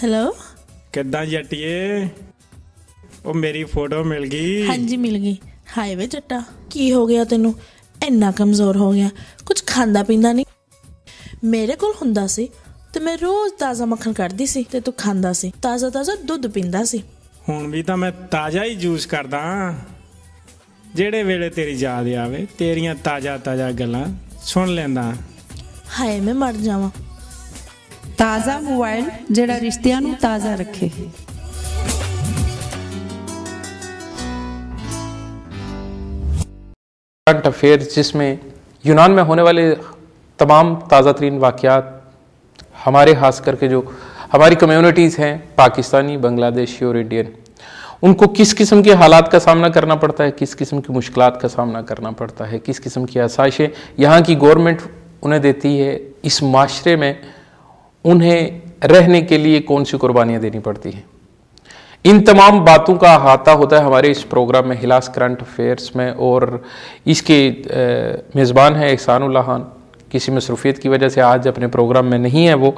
Hello किद्दां जट्टिए ਉਹ ਮੇਰੀ photo ਮਿਲ ਗਈ। ਹਾਂਜੀ ਮਿਲ ਗਈ। ਹਾਏ ਵੇ ਜੱਟਾ ਕੀ ਹੋ ਗਿਆ ਤੈਨੂੰ? ਇੰਨਾ ਕਮਜ਼ੋਰ ਹੋ ਗਿਆ, ਕੁਝ ਖਾਂਦਾ ਪੀਂਦਾ ਨਹੀਂ। ਮੇਰੇ ਕੋਲ ਹੁੰਦਾ ਸੀ ਤੇ ਮੈਂ ਰੋਜ਼ ਤਾਜ਼ਾ ਮੱਖਣ ਕੱਢਦੀ ਸੀ ਤੇ ਤੂੰ ਖਾਂਦਾ ਸੀ, ਤਾਜ਼ਾ ਤਾਜ਼ਾ ਦੁੱਧ ਪੀਂਦਾ ਸੀ। ਹੁਣ ਵੀ ਤਾਂ ਮੈਂ ਤਾਜ਼ਾ ਹੀ ਜੂਸ ਕਰਦਾ, ਜਿਹੜੇ ਵੇਲੇ ਤੇਰੀ ਯਾਦ ਆਵੇ ਤੇਰੀਆਂ ਤਾਜ਼ਾ ਤਾਜ਼ਾ ਗੱਲਾਂ ਸੁਣ ਲੈਂਦਾ। ਹਾਏ ਮੈਂ ਮਰ ਜਾਵਾਂ। ताज़ा मोबाइल जेड़ा रिश्तियां नूं ताज़ा रखे। करंट अफेयर्स जिसमें यूनान में होने वाले तमाम ताज़ा तरीन वाक़यात हमारे खास करके जो हमारी कम्युनिटीज़ हैं पाकिस्तानी, बांग्लादेशी और इंडियन, उनको किस किस्म के हालात का सामना करना पड़ता है, किस किस्म की मुश्किलात का सामना करना पड़ता है, किस किस्म की आसाइशें यहाँ की गवर्नमेंट उन्हें देती है, इस माशरे में उन्हें रहने के लिए कौन सी कुर्बानियाँ देनी पड़ती हैं। इन तमाम बातों का अहाता होता है हमारे इस प्रोग्राम में हिलास करंट अफेयर्स में, और इसके मेज़बान हैं एहसानुल्लाह खान। किसी मसरूफियत की वजह से आज अपने प्रोग्राम में नहीं है वो,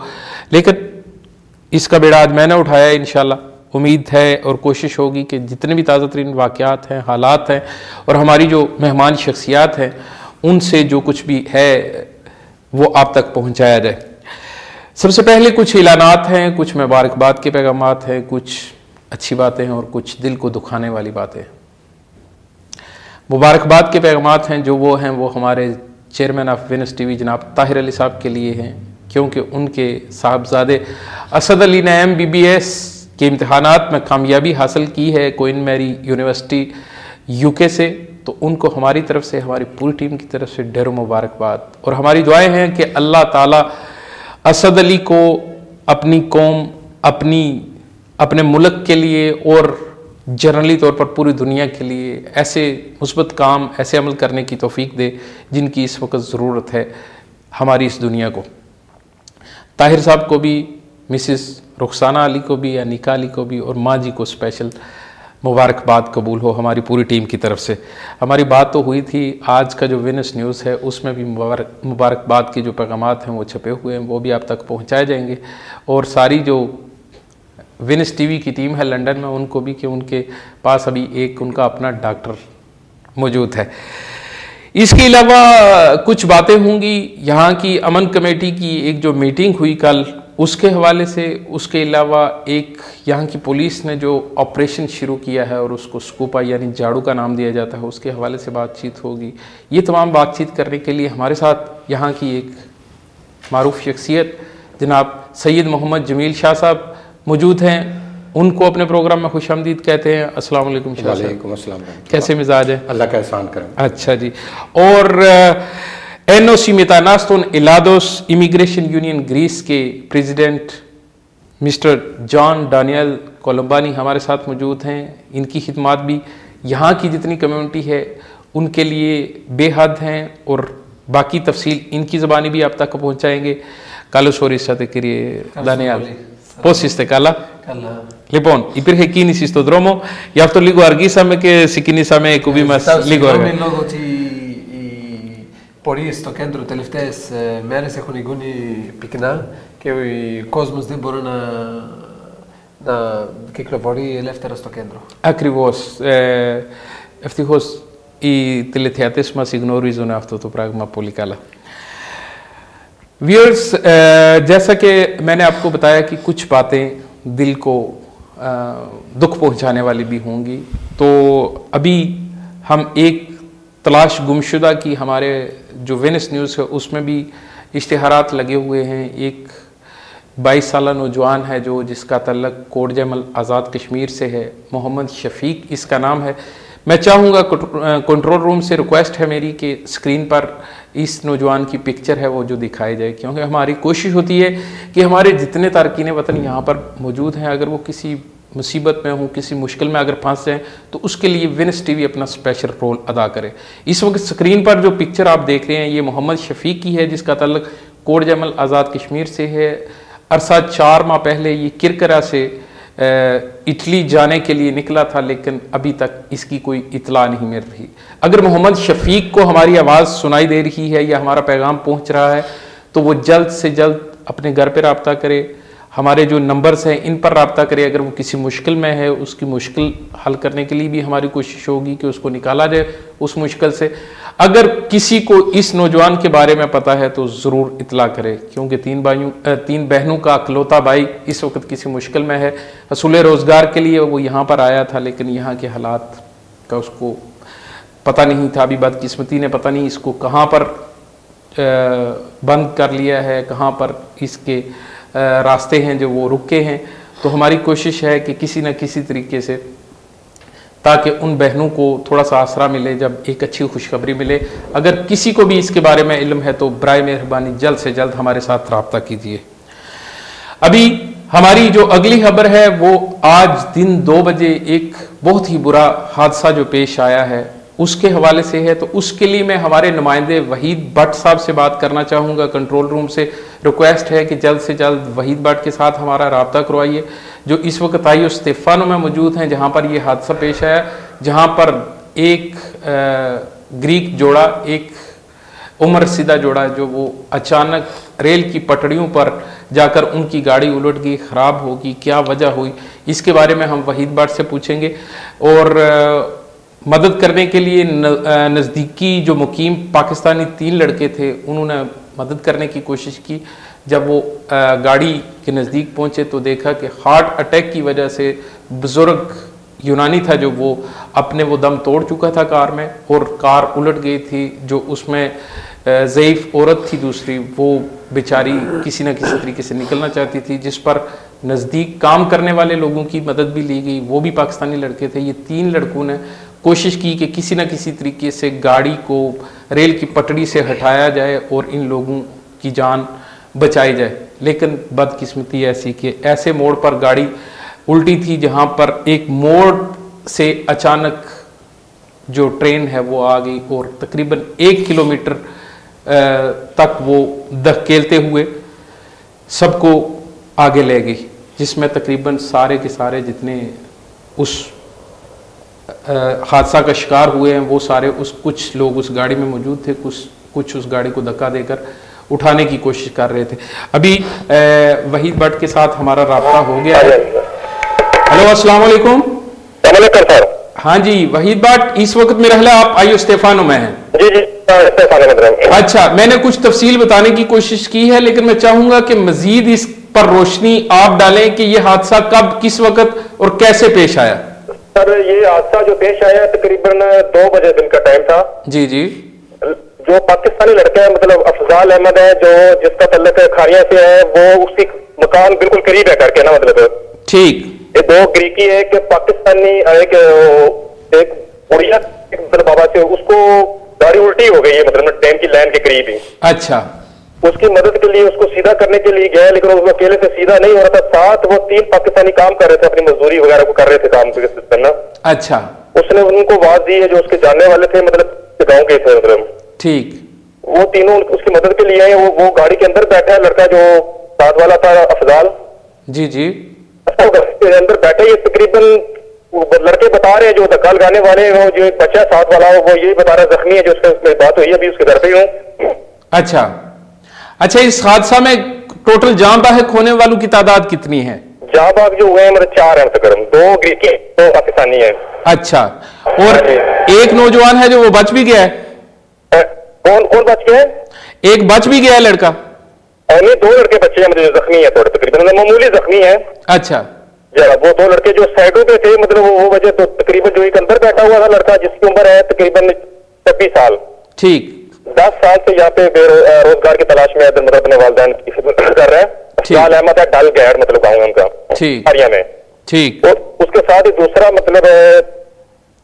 लेकिन इसका बेड़ा आज मैंने उठाया। इंशाल्लाह उम्मीद है और कोशिश होगी कि जितने भी ताज़ा तरीन वाक़यात हैं, हालात हैं और हमारी जो मेहमान शख्सियात हैं उनसे जो कुछ भी है वो आप तक पहुँचाया जाए। सबसे पहले कुछ ऐलानात हैं, कुछ मुबारकबाद के पैगामात हैं, कुछ अच्छी बातें हैं और कुछ दिल को दुखाने वाली बातें हैं। मुबारकबाद के पैगामात हैं जो वो हमारे चेयरमैन ऑफ विनस टीवी जनाब ताहिर अली साहब के लिए हैं, क्योंकि उनके साहबजादे असद अली ने MBBS के इम्तहानात में कामयाबी हासिल की है क्वीन मैरी यूनिवर्सिटी UK से, तो उनको हमारी तरफ से, हमारी पूरी टीम की तरफ से ढेरों मुबारकबाद। और हमारी दुआएं हैं कि अल्लाह ताला असद अली को अपनी कौम, अपने मुल्क के लिए और जनरली तौर पर पूरी दुनिया के लिए ऐसे मुस्बत काम, ऐसे अमल करने की तौफीक दे जिनकी इस वक्त ज़रूरत है हमारी इस दुनिया को। ताहिर साहब को भी, मिसिस रुखसाना अली को भी, अनिका अली को भी, और माँ जी को स्पेशल मुबारकबाद कबूल हो हमारी पूरी टीम की तरफ से। हमारी बात तो हुई थी, आज का जो विनस न्यूज़ है उसमें भी मुबारकबाद के जो पैगामात हैं वो छपे हुए हैं, वो भी आप तक पहुंचाए जाएंगे। और सारी जो विनस टीवी की टीम है लंदन में, उनको भी कि उनके पास अभी एक उनका अपना डॉक्टर मौजूद है। इसके अलावा कुछ बातें होंगी, यहाँ की अमन कमेटी की एक जो मीटिंग हुई कल उसके हवाले से, उसके अलावा एक यहाँ की पुलिस ने जो ऑपरेशन शुरू किया है और उसको स्कूपा यानी झाड़ू का नाम दिया जाता है, उसके हवाले से बातचीत होगी। ये तमाम बातचीत करने के लिए हमारे साथ यहाँ की एक मारूफ शख्सियत जनाब सैयद मोहम्मद जमील शाह साहब मौजूद हैं। उनको अपने प्रोग्राम में खुशामदीद कहते हैं। अस्सलाम वालेकुम शाह साहब। वालेकुम अस्सलाम। कैसे मिजाज है? अल्लाह का एहसान करम। अच्छा जी। और NOC मेतानास्तोन इलादोस इमिग्रेशन यूनियन ग्रीस के प्रेसिडेंट मिस्टर जॉन डानियल कोलम्बानी हमारे साथ मौजूद हैं। इनकी खिदमात भी यहाँ की जितनी कम्युनिटी है उनके लिए बेहद हैं, और बाकी तफसील इनकी ज़बानी भी आप तक पहुँचाएँगे। कालो सोरी साथे Daniel. Πώς είστε, καλά? Καλά. Λοιπόν, υπήρχε κίνηση στον δρόμο, γι' αυτό λίγο αργήσαμε και ξεκινήσαμε η κουβή μας λίγο αργά. Λόγω ότι οι πορείες στο κέντρο τελευταίες μέρες έχουν γίνει πυκνά και ο κόσμος δεν μπορεί να κυκλοφορεί ελεύθερα στο κέντρο. Ακριβώς. Ευτυχώς οι τηλεθεατές μας γνωρίζουν αυτό το πράγμα πολύ καλά. व्यूअर्स, जैसा कि मैंने आपको बताया कि कुछ बातें दिल को दुख पहुंचाने वाली भी होंगी, तो अभी हम एक तलाश गुमशुदा की हमारे जो विनस न्यूज़ है उसमें भी इश्तिहारात लगे हुए हैं। एक 22 साल नौजवान है जो जिसका तल्लक कोट जमल आज़ाद कश्मीर से है, मोहम्मद शफीक इसका नाम है। मैं चाहूँगा कंट्रोल रूम से रिक्वेस्ट है मेरी कि स्क्रीन पर इस नौजवान की पिक्चर है वो जो दिखाई जाए, क्योंकि हमारी कोशिश होती है कि हमारे जितने तारकीन वतन यहाँ पर मौजूद हैं, अगर वो किसी मुसीबत में हों, किसी मुश्किल में अगर फंस जाएँ, तो उसके लिए विनस टीवी अपना स्पेशल रोल अदा करे। इस वक्त स्क्रीन पर जो पिक्चर आप देख रहे हैं ये मोहम्मद शफीक की है, जिसका तल्लक कोट जमल आज़ाद कश्मीर से है। अरसा 4 माह पहले ये किरकरा से इटली जाने के लिए निकला था, लेकिन अभी तक इसकी कोई इतला नहीं मिल रही। अगर मोहम्मद शफीक को हमारी आवाज़ सुनाई दे रही है या हमारा पैगाम पहुंच रहा है, तो वो जल्द से जल्द अपने घर पर रब्ता करे, हमारे जो नंबर्स हैं इन पर रब्ता करें। अगर वो किसी मुश्किल में है, उसकी मुश्किल हल करने के लिए भी हमारी कोशिश होगी कि उसको निकाला जाए उस मुश्किल से। अगर किसी को इस नौजवान के बारे में पता है तो ज़रूर इतला करे, क्योंकि तीन बहनों का अकलौता भाई इस वक्त किसी मुश्किल में है। हसूल रोज़गार के लिए वो यहाँ पर आया था, लेकिन यहाँ के हालात का उसको पता नहीं था। अभी बदकिस्मती ने पता नहीं इसको कहाँ पर बंद कर लिया है, कहाँ पर इसके रास्ते हैं जो वो रुके हैं। तो हमारी कोशिश है कि किसी न किसी तरीके से, ताकि उन बहनों को थोड़ा सा आसरा मिले, जब एक अच्छी खुशखबरी मिले। अगर किसी को भी इसके बारे में इल्म है तो बराए मेहरबानी जल्द से जल्द हमारे साथ रब्ता कीजिए। अभी हमारी जो अगली खबर है वो आज दिन 2 बजे एक बहुत ही बुरा हादसा जो पेश आया है उसके हवाले से है। तो उसके लिए मैं हमारे नुमाइंदे वहीद भट्ट साहब से बात करना चाहूँगा। कंट्रोल रूम से रिक्वेस्ट है कि जल्द से जल्द वहीद भट्ट के साथ हमारा रब्ता करवाइए, जो इस वक्त आईओ स्टेफानो में मौजूद हैं, जहाँ पर ये हादसा पेश आया, जहाँ पर एक ग्रीक जोड़ा, एक उम्र रसीदा जोड़ा, जो वो अचानक रेल की पटड़ियों पर जाकर उनकी गाड़ी उलट गई, ख़राब होगी, क्या वजह हुई, इसके बारे में हम वहीद भट्ट से पूछेंगे। और मदद करने के लिए नज़दीकी जो मुकीम पाकिस्तानी 3 लड़के थे, उन्होंने मदद करने की कोशिश की। जब वो गाड़ी के नज़दीक पहुंचे तो देखा कि हार्ट अटैक की वजह से बुजुर्ग यूनानी था जो वो अपने वो दम तोड़ चुका था कार में, और कार उलट गई थी। जो उसमें ज़ईफ़ औरत थी दूसरी, वो बेचारी किसी न किसी तरीके से निकलना चाहती थी, जिस पर नज़दीक काम करने वाले लोगों की मदद भी ली गई, वो भी पाकिस्तानी लड़के थे। ये 3 लड़कों ने कोशिश की कि किसी न किसी तरीके से गाड़ी को रेल की पटड़ी से हटाया जाए और इन लोगों की जान बचाई जाए। लेकिन बदकिस्मती ऐसी कि ऐसे मोड़ पर गाड़ी उल्टी थी जहां पर एक मोड़ से अचानक जो ट्रेन है वो आ गई और तकरीबन 1 किलोमीटर तक वो धकेलते हुए सबको आगे ले गई, जिसमें तकरीबन सारे के सारे जितने उस हादसा का शिकार हुए हैं वो सारे कुछ लोग उस गाड़ी में मौजूद थे, कुछ उस गाड़ी को धक्का देकर उठाने की कोशिश कर रहे थे। अभी वहीद भट्ट के साथ हमारा रब्ता हो गया है। हेलो, अस्सलाम वालेकुम। सर। हाँ जी, वहीद भट्ट, इस वक्त मेरा ख्याल आप आईओ स्टेफानो में हैं। जी जी, स्टेफानो में। अच्छा, मैंने कुछ तफसील बताने की कोशिश की है, लेकिन मैं चाहूंगा कि मजीद इस पर रोशनी आप डालें कि यह हादसा कब, किस वक्त और कैसे पेश आया। सर, ये हादसा जो पेश आया तकरीबन 2 बजे दिन का टाइम था। जी जी। जो पाकिस्तानी लड़का है, मतलब अफजाल अहमद है, जो जिसका तल्लुक खारिया से है, वो उसकी मकान बिल्कुल करीब है करके ना, मतलब ठीक। ये 2 ग्रीकी है, एक पाकिस्तानी, एक बुढ़िया, मतलब बाबा से, उसको गाड़ी उल्टी हो गई है, मतलब ट्रेन की लाइन के करीब ही। अच्छा। उसकी मदद के लिए, उसको सीधा करने के लिए गया, लेकिन उसको अकेले से सीधा नहीं हो रहा था। साथ वो 3 पाकिस्तानी काम कर रहे थे, अपनी मजदूरी वगैरह को कर रहे थे काम करना। अच्छा। उसने उनको आवाज दी है, जो उसके जानने वाले थे, मतलब गाँव के थे, मतलब ठीक। वो तीनों उसकी मदद के लिए आए। वो गाड़ी के अंदर बैठा है लड़का जो साथ वाला था, अफजाल। जी जी। अंदर बैठे, ये तकरीबन लड़के बता रहे हैं, जो धक्का लगाने वाले, वो जो एक बच्चा साथ वाला, वो ये बता रहा जख्मी है, जो उससे बात हुई, अभी उसके घर पे हूँ। अच्छा अच्छा, इस हादसा में टोटल जान बाहक होने वालों की तादाद कितनी है? जान बाहक जो हुए हैं मतलब 4 हैं, 2 ग्रीकी, 2 पाकिस्तानी है। अच्छा, और एक नौजवान है जो वो बच भी गया है। कौन कौन बच गया है? एक बच भी गया है लड़का। नहीं, 2 लड़के बच्चे हैं, मतलब जख्मी है, थोड़े तकरीबन मामूली जख्मी है। अच्छा। जरा वो 2 लड़के जो साइडों पे थे, मतलब वो वजह तो तकरीबन जो एक अंदर बैठा हुआ था लड़का, जिसकी उम्र है तकरीबन 26 साल। ठीक। 10 साल से यहाँ पे रोजगार की तलाश में मतलब अपने वालिदैन की खिदमत कर रहे हैं। अफजाल अहमद है, डल गैर, मतलब गाँव उनका, हरिया में। ठीक। और उसके साथ ही दूसरा मतलब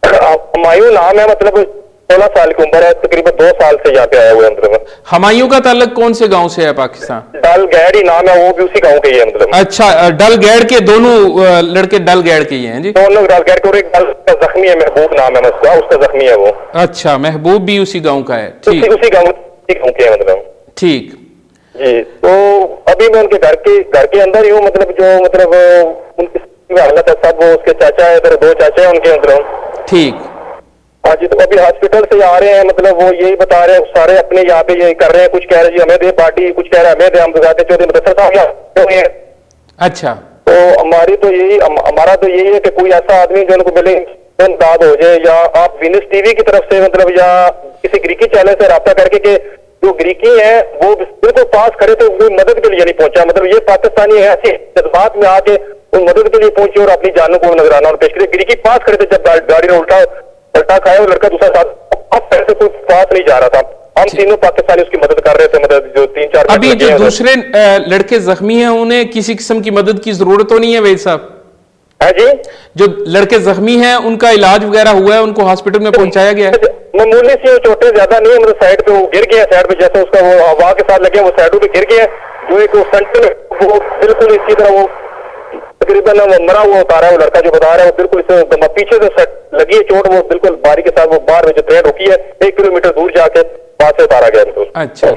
हुमायूं नाम है, मतलब 16 साल की उम्र है, तकरीबन 2 साल से यहाँ पे आया हुआ है। मतलब हुमायूं का ताल्लुक कौन से गांव से है पाकिस्तान? डल गैर ही नाम है, वो भी उसी गांव के ही है। मतलब अच्छा, डल गैर के दोनों लड़के डल गैर के ही हैं जी? दोनों डल गैर के, और एक डल का जख्मी है, महबूब नाम है उसका जख्मी है वो। अच्छा, महबूब भी उसी गाँव का है। ठीक, उसी गाँव के है, मतलब ठीक जी। तो अभी मैं उनके घर के अंदर ही हूँ, मतलब जो मतलब उनकी हालत है सब, वो उसके चाचा है, इधर 2 चाचा है उनके, मतलब ठीक। हाँ जी। तो अभी हॉस्पिटल से आ रहे हैं, मतलब वो यही बता रहे हैं, सारे अपने यहाँ पे ये कर रहे हैं, कुछ कह रहे हैं जी हमें दे पार्टी, कुछ कह रहे हैं हमें दे, हम बताते चौधरी मुदस्सर साहब यहाँ। अच्छा, तो हमारा तो यही है कि कोई ऐसा आदमी जो उनको मिले दाद हो जाए, या आप विनस टीवी की तरफ से मतलब या किसी ग्रीकी चैनल से राब्ता करके कि जो ग्रीकी है वो बिल्कुल पास खड़े थे, कोई मदद के लिए नहीं पहुंचा। मतलब ये पाकिस्तानी है ऐसे जज्बात में आके उन मदद के लिए पहुंचे और अपनी जानों को नजराना और पेश करे। ग्रीकी पास खड़े थे जब गाड़ी ने उल्टा खाया और लड़का दूसरा साथ, अब पैसे कोई पास नहीं जा रहा था। हम तीनों पाकिस्तानी उसकी मदद कर रहे थे, मतलब जो 3-4 अभी जो दूसरे लड़के जख्मी हैं उन्हें किसी किस्म की मदद की जरूरत तो नहीं है वैद साहब? है जी, जो लड़के जख्मी हैं उनका इलाज वगैरह हुआ है, उनको हॉस्पिटल में पहुंचाया गया है? मामूली सी चोटें ज्यादा नहीं है, मतलब साइड पे वो गिर गया, साइड पे जैसे उसका वो हवा के साथ लगे वो साइडों पे गिर गया, जो एक सेंटर वो बिल्कुल इसी तरह वो तकरीबन मरा हुआ उतारा है वो लड़का जो बता रहा है, वो बिल्कुल इसे पीछे से लगी है चोट, वो बिल्कुल बारी के साथ वो बाहर में जो ट्रेन रुकी है 1 किलोमीटर दूर जाके वहां से उतारा गया। अच्छा,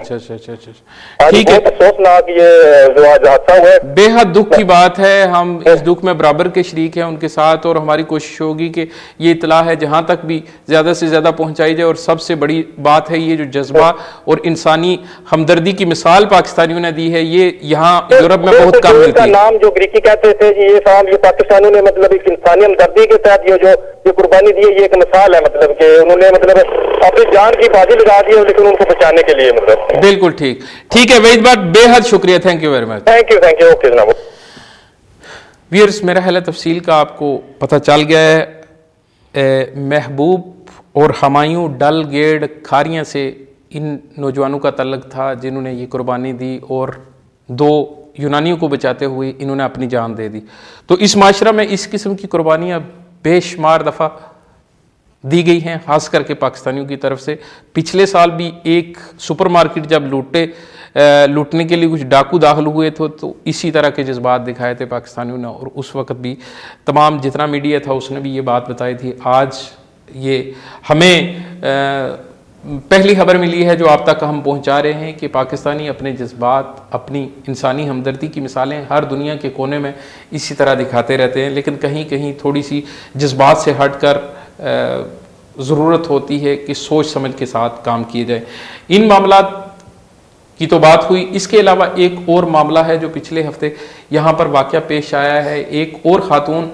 ठीक है। अफसोसनाक ये जो आज हादसा हुआ है, बेहद दुख की बात है। हम इस दुख में बराबर के शरीक हैं उनके साथ, और हमारी कोशिश होगी कि ये इतला है जहां तक भी ज्यादा से ज्यादा पहुंचाई जाए। और सबसे बड़ी बात है ये जो जज्बा और इंसानी हमदर्दी की मिसाल पाकिस्तानियों ने दी है, ये यहाँ यूरोप में बहुत कम मिलती है। नाम जो ग्रीकी कहते थे ये साहब, ये पाकिस्तानियों ने मतलब एक इंसानी हमदर्दी के तहत ये कुर्बानी दी है, ये एक मिसाल है। मतलब कि उन्होंने मतलब अपनी जान की बाजी लगा दी है लेकिन उनको बचाने के लिए, मतलब बिल्कुल ठीक है वहीद बात, बेहद शुक्रिया, thank you very much. Thank you, okay जनाब। व्यूअर्स, मेरा ख्याल है तफसील का आपको पता चल गया है। महबूब और हमायूं डल गेड़ खारियां से इन नौजवानों का तल्लुक था जिन्होंने ये कुर्बानी दी और 2 यूनानियों को बचाते हुए इन्होंने अपनी जान दे दी। तो इस माशरा में इस किस्म की कुर्बानियाँ बेशुमार दफ़ा दी गई हैं, खास करके पाकिस्तानियों की तरफ से। पिछले साल भी एक सुपरमार्केट जब लूटने के लिए कुछ डाकू दाखिल हुए थे तो इसी तरह के जज्बात दिखाए थे पाकिस्तानियों ने, और उस वक्त भी तमाम जितना मीडिया था उसने भी ये बात बताई थी। आज ये हमें पहली खबर मिली है जो आप तक हम पहुंचा रहे हैं कि पाकिस्तानी अपने जज्बात, अपनी इंसानी हमदर्दी की मिसालें हर दुनिया के कोने में इसी तरह दिखाते रहते हैं, लेकिन कहीं कहीं थोड़ी सी जज्बात से हटकर ज़रूरत होती है कि सोच समझ के साथ काम किए जाए। इन मामलात की तो बात हुई, इसके अलावा एक और मामला है जो पिछले हफ्ते यहाँ पर वाक़या पेश आया है। एक और खातून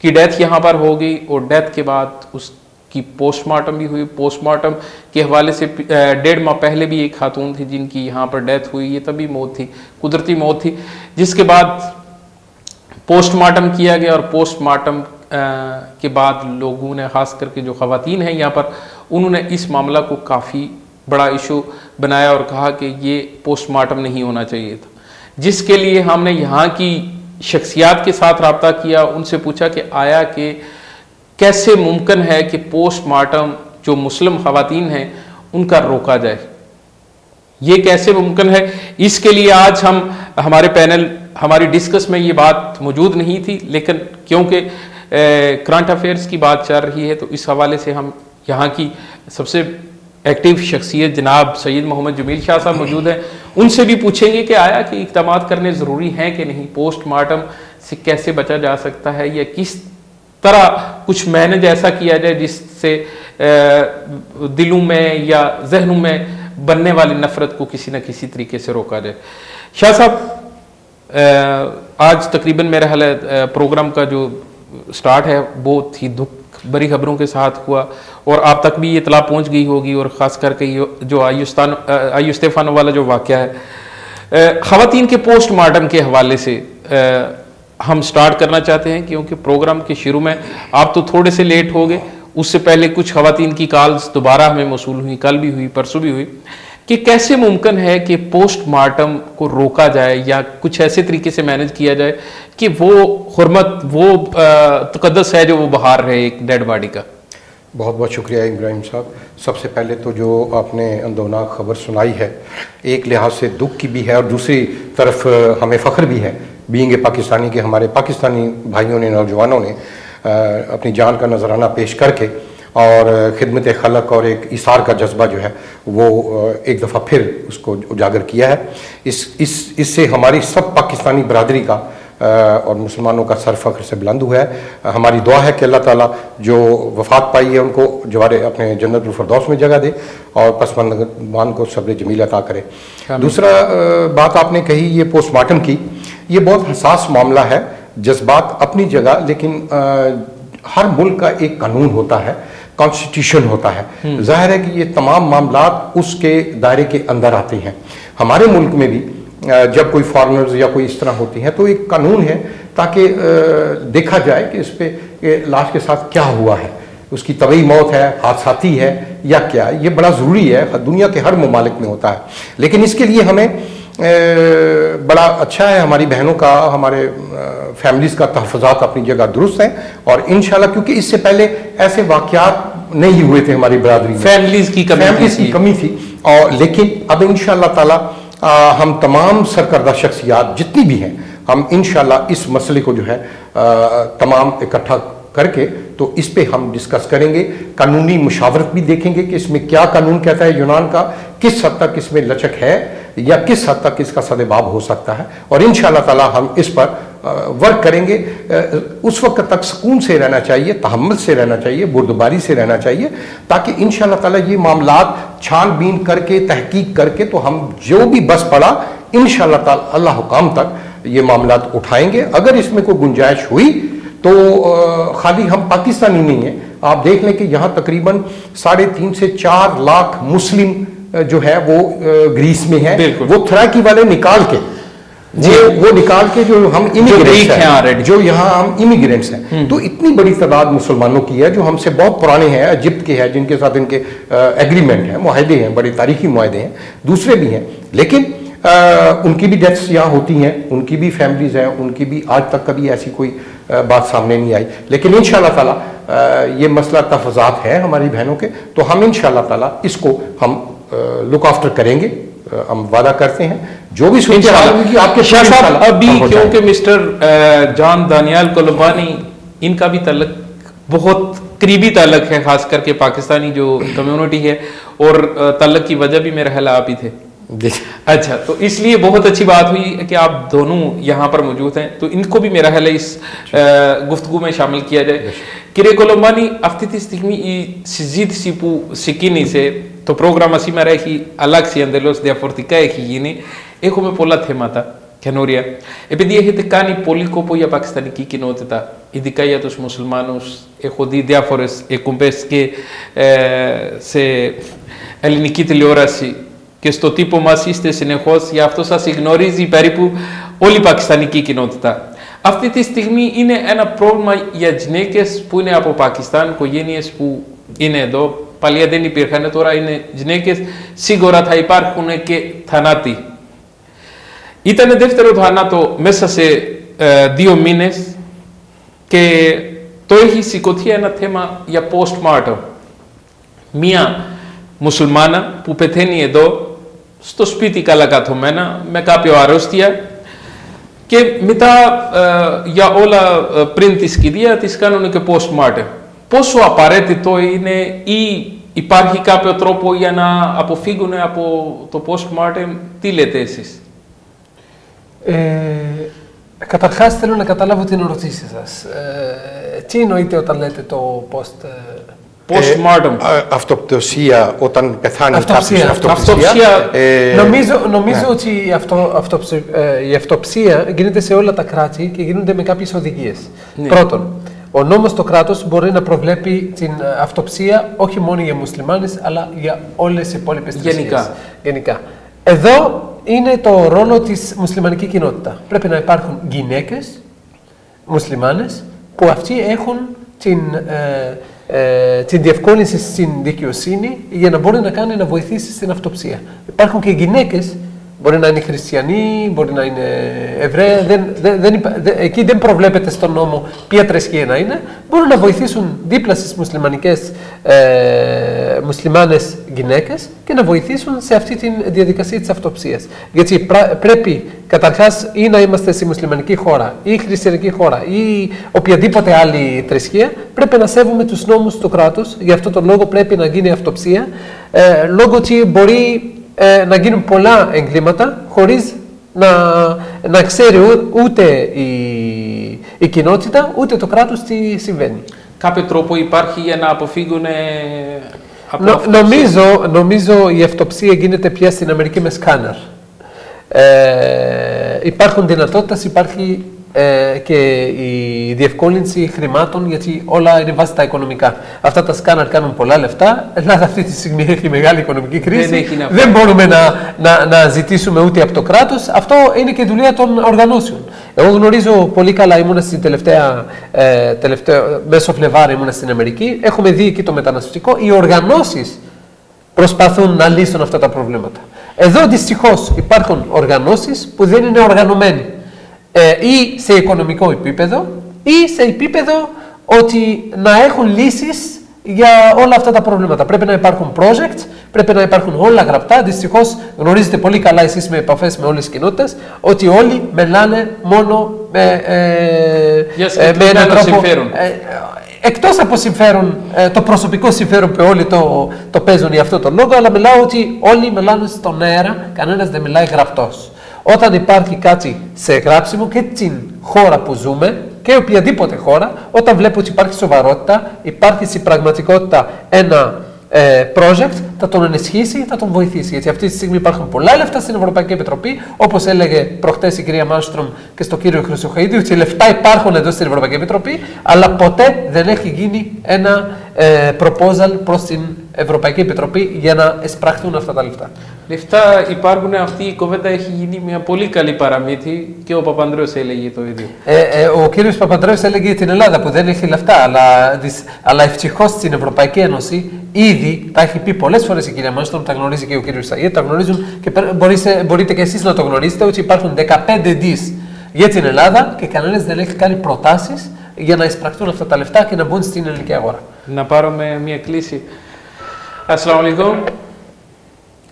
की डेथ यहाँ पर हो गई और डेथ के बाद उसकी पोस्टमार्टम भी हुई। पोस्टमार्टम के हवाले से 1.5 माह पहले भी एक खातून थी जिनकी यहाँ पर डेथ हुई, ये तभी मौत थी, कुदरती मौत थी, जिसके बाद पोस्टमार्टम किया गया। और पोस्टमार्टम के बाद लोगों ने, खास करके जो ख़वातीन हैं यहाँ पर, उन्होंने इस मामला को काफ़ी बड़ा इशू बनाया और कहा कि ये पोस्टमार्टम नहीं होना चाहिए था, जिसके लिए हमने यहाँ की शख्सियात के साथ रब्ता किया, उनसे पूछा कि आया कि कैसे मुमकिन है कि पोस्टमार्टम जो मुस्लिम ख़वातीन हैं उनका रोका जाए, ये कैसे मुमकिन है। इसके लिए आज हमारे पैनल, हमारी डिस्कस में ये बात मौजूद नहीं थी, लेकिन क्योंकि करंट अफेयर्स की बात चल रही है तो इस हवाले से हम यहाँ की सबसे एक्टिव शख्सियत जनाब सैयद मोहम्मद जमील शाह साहब मौजूद हैं, उनसे भी पूछेंगे कि आया कि इक़दामात करने ज़रूरी हैं कि नहीं, पोस्टमार्टम से कैसे बचा जा सकता है, या किस तरह कुछ मैनेज ऐसा किया जाए जिससे दिलों में या जहनों में बनने वाली नफरत को किसी न किसी तरीके से रोका जाए। शाह साहब, आज तकरीबन मेरा हाल प्रोग्राम का जो स्टार्ट है बहुत ही दुख बड़ी खबरों के साथ हुआ और आप तक भी ये इतला पहुंच गई होगी, और ख़ास करके जो आयु स्टेफानो वाला जो वाक़या है, ख़वातीन के पोस्टमार्टम के हवाले से हम स्टार्ट करना चाहते हैं, क्योंकि प्रोग्राम के शुरू में आप तो थोड़े से लेट हो गए, उससे पहले कुछ ख़वातीन की कॉल्स दोबारा हमें मौसूल हुई, कल भी हुई, परसों भी हुई, कि कैसे मुमकिन है कि पोस्टमार्टम को रोका जाए या कुछ ऐसे तरीके से मैनेज किया जाए कि वो हुर्मत, वो तकद्दस है जो वो बाहर रहे एक डेड बॉडी का। बहुत बहुत शुक्रिया इब्राहिम साहब। सबसे पहले तो जो आपने अंदोनाक खबर सुनाई है, एक लिहाज से दुख की भी है और दूसरी तरफ हमें फ़ख्र भी है बीइंग पाकिस्तानी के हमारे पाकिस्तानी भाइयों ने, नौजवानों ने अपनी जान का नजराना पेश करके और खिदमत खलक और एक इसार का जज्बा जो है वो एक दफ़ा फिर उसको उजागर किया है। इससे हमारी सब पाकिस्तानी बरादरी का और मुसलमानों का सर फ़ख्र से बुलंद हुआ है। हमारी दुआ है कि अल्लाह ताला जो वफ़ात पाई है उनको जवारे अपने जन्नतुल फिरदौस में जगह दे और पसमंदगान को सब्र जमील अता करे। दूसरा बात आपने कही ये पोस्टमार्टम की, ये बहुत हसास मामला है, जज्बात अपनी जगह, लेकिन हर मुल्क का एक कानून होता है, कॉन्स्टिट्यूशन होता है। जाहिर है कि ये तमाम मामलात उसके दायरे के अंदर आते हैं। हमारे मुल्क में भी जब कोई फॉरेनर्स या कोई इस तरह होती हैं तो एक कानून है ताकि देखा जाए कि इस पे लाश के साथ क्या हुआ है, उसकी तबई मौत है, हादसाती है या क्या। ये बड़ा ज़रूरी है, दुनिया के हर ममालिक में होता है। लेकिन इसके लिए हमें बड़ा अच्छा है, हमारी बहनों का, हमारे फैमिलीज़ का तहफ़्फ़ुज़ात अपनी जगह दुरुस्त हैं, और इंशाल्लाह, क्योंकि इससे पहले ऐसे वाक़यात नहीं हुए थे हमारी बरादरी में, फैमिलीज़ की कमी थी। और लेकिन अब इंशाल्लाह ताला हम तमाम सरकर्दा शख्सियात जितनी भी हैं, हम इंशाल्लाह इस मसले को जो है तमाम इकट्ठा करके तो इस पे हम डिस्कस करेंगे। कानूनी मुशावरत भी देखेंगे कि इसमें क्या कानून कहता है यूनान का, किस हद तक इसमें लचक है या किस हद तक इसका सदेबाब हो सकता है, और इंशाल्लाह ताला हम इस पर वर्क करेंगे। उस वक्त तक सुकून से रहना चाहिए, तहम्मुल से रहना चाहिए, बुर्दबारी से रहना चाहिए, ताकि इंशाल्लाह ताला ये मामलात छानबीन करके, तहकीक करके, तो हम जो भी बस पड़ा इंशाल्लाह ताला अल्लाह हुकाम तक ये मामलात उठाएंगे। अगर इसमें कोई गुंजाइश हुई तो खाली हम पाकिस्तानी नहीं हैं, आप देख लें कि यहाँ तकरीबन 3.5 से 4 लाख मुस्लिम जो है वो ग्रीस में है। वो थ्राकी वाले निकाल के वो निकाल के जो हम इमिग्रेंट्स हैं, जो यहाँ हम इमिग्रेंट्स हैं, तो इतनी बड़ी तादाद मुसलमानों की है जो हमसे बहुत पुराने हैं, इजिप्ट के हैं, जिनके साथ इनके एग्रीमेंट हैं, मुआहदे हैं, बड़े तारीखी मुआहदे हैं, दूसरे भी हैं, लेकिन उनकी भी डेथ्स यहाँ होती हैं, उनकी भी फैमिलीज हैं, उनकी भी आज तक कभी ऐसी कोई बात सामने नहीं आई। लेकिन इंशाल्लाह ताला ये मसला तहफ़्फ़ुज़ात है हमारी बहनों के, तो हम इंशाल्लाह ताला इसको हम लुक आफ्टर करेंगे, हम वादा करते हैं। जो भी होगी आपके साथ अभी, क्योंकि मिस्टर जॉन दानियाल कोलंबानी, इनका भी तल्लक बहुत करीबी तल्लक है, खास करके पाकिस्तानी जो कम्युनिटी है, और तल्लक की वजह भी मेरा ख्याल आप ही थे। अच्छा, तो इसलिए बहुत अच्छी बात हुई कि आप दोनों यहाँ पर मौजूद हैं, तो इनको भी मेरा ख्याल है इस गुफ्तगू में शामिल किया जाए। किरे कोलंबानी अफ्तितिस्तिकमी सिजिद सिपू सिकिनी से तो programme así me reji alaxi de los de afortica egini έχω με πολλά θέματα καινούρια. Επειδή έχετε κάνει πολύ κόπο για πακιστανική κοινότητα, ειδικά για τους μουσουλμάνους, έχω δει διάφορες εκπομπές και σε ελληνική τηλεόραση και στο τύπο μας είστε συνεχώς, γι' αυτό σας γνωρίζει περίπου όλη η πακιστανική κοινότητα. Αυτή τη στιγμή είναι ένα πρόβλημα για γυναίκες που είναι από Πακιστάν, οικογένειες που είναι εδώ. Παλιά δεν υπήρχαν, τώρα είναι γυναίκες, σίγουρα θα υπάρχουν και θανάτοι. Ήταν δεύτερο θανάτο μέσα σε 2 μήνες και το έχει σηκωθεί ένα θέμα για post-mortem. Μία μουσουλμάνα που πεθαίνει εδώ, στο σπίτι καλά καθομένα, με κάποιο αρρώστια, και μετά για όλα πριν τη σκηδεία της κάνουν και post-mortem. Πόσο απαραίτητο είναι ή υπάρχει κάποιο τρόπο για να αποφύγουν από το post-mortem, τι λέτε εσείς? Καταρχάς θέλω να καταλάβω την ερωτήση σας. Τι εννοείτε όταν λέτε το post-mortem? Αυτοπτωσία, όταν πεθάνει κάποιος, αυτοψία. Νομίζω ότι η αυτοψία γίνεται σε όλα τα κράτη και γίνονται με κάποιες οδηγίες. Ναι. Πρώτον, ο νόμος στο κράτος μπορεί να προβλέπει την αυτοψία όχι μόνο για μουσουλμάνες, αλλά για όλες τις υπόλοιπες θρησκείες. Γενικά. Εδώ είναι το ρόλο της μουσουλμανικής κοινότητα. Πρέπει να υπάρχουν γυναίκες, μουσουλμάνες, που αυτοί έχουν την διευκόλυνση στην δικαιοσύνη για να μπορεί να βοηθήσει στην αυτοψία. Υπάρχουν και γυναίκες, μπορεί να είναι χριστιανοί, μπορεί να είναι Εβραίοι, εκεί δεν προβλέπεται στον νόμο ποια θρησκεία να είναι, μπορούν να βοηθήσουν δίπλα στις μουσουλμάνες γυναίκες και να βοηθήσουν σε αυτή τη διαδικασία της αυτοψίας. Γιατί πρέπει καταρχάς ή να είμαστε σε μουσουλμανική χώρα ή χριστιανική χώρα ή οποιαδήποτε άλλη θρησκεία, πρέπει να σέβουμε τους νόμους του κράτους, γι' αυτό τον λόγο πρέπει να γίνει αυτοψία, λόγω ότι μπορεί να γίνουν πολλά εγκλήματα χωρίς να ξέρει ούτε η κοινότητα ούτε το κράτος τι συμβαίνει. Κάποιο τρόπο υπάρχει για να αποφύγουν νομίζω η αυτοψία γίνεται πια στην Αμερική με σκάνερ. υπάρχουν δυνατότητες, υπάρχει και η διευκόλυνση χρημάτων, γιατί όλα είναι βάσει τα οικονομικά. Αυτά τα σκάναρ κάνουν πολλά λεφτά. Ελλάδα αυτή τη στιγμή έχει μεγάλη οικονομική κρίση. Δεν μπορούμε να ζητήσουμε ούτε από το κράτος. Αυτό είναι και δουλειά των οργανώσεων. Εγώ γνωρίζω πολύ καλά, ήμουνα στην τελευταία μέσω Φλεβάρη, ήμουνα στην Αμερική. Έχουμε δει εκεί το μεταναστευτικό. Οι οργανώσεις προσπαθούν να λύσουν αυτά τα προβλήματα. Εδώ δυστυχώς υπάρχουν οργανώσεις που δεν είναι οργανωμένοι. Ή σε οικονομικό επίπεδο ή σε επίπεδο ότι να έχουν λύσεις για όλα αυτά τα προβλήματα. Πρέπει να υπάρχουν projects, πρέπει να υπάρχουν όλα γραπτά. Δυστυχώς γνωρίζετε πολύ καλά εσείς με επαφές με όλες τις κοινότητες ότι όλοι μιλάνε μόνο με έναν τρόπο εκτός από συμφέρον, το προσωπικό συμφέρον που όλοι το παίζουν για αυτό το λόγο, αλλά μιλάω ότι όλοι μιλάνε στον αέρα, κανένας δεν μιλάει γραπτός. Όταν υπάρχει κάτι σε γράψιμο και στην χώρα που ζούμε και οποιαδήποτε χώρα, όταν βλέπω ότι υπάρχει σοβαρότητα, υπάρχει στην πραγματικότητα ένα project, θα τον ενισχύσει, θα τον βοηθήσει. Γιατί αυτή τη στιγμή υπάρχουν πολλά λεφτά στην Ευρωπαϊκή Επιτροπή, όπως έλεγε προχτές η κυρία Μάλστρομ και στο κύριο Χρυσοχαΐδη, ότι λεφτά υπάρχουν εδώ στην Ευρωπαϊκή Επιτροπή, αλλά ποτέ δεν έχει γίνει ένα proposal προς την Ευρωπαϊκή Επιτροπή για να εισπραχθούν αυτά τα λεφτά. Λεφτά υπάρχουν, αυτή η κουβέντα έχει γίνει μια πολύ καλή παραμύθι και ο Παπανδρέος έλεγε το ίδιο. Ο κύριος Παπανδρέος έλεγε την Ελλάδα που δεν έχει λεφτά, αλλά ευτυχώς στην Ευρωπαϊκή Ένωση ήδη τα έχει πει πολλές φορές η κυρία Μάλστρομ, τα γνωρίζει και ο κύριος Σαΐετ, τα γνωρίζουν και μπορείτε και εσείς να το γνωρίζετε ότι υπάρχουν 15 δις για την Ελλάδα και κανένας δεν έχει κάνει προτάσεις για να εισπραχτούν αυτά τα λεφτά και να μπουν στην ελληνική αγορά. Να πάρουμε μια κλίση. Assalamu alaikum.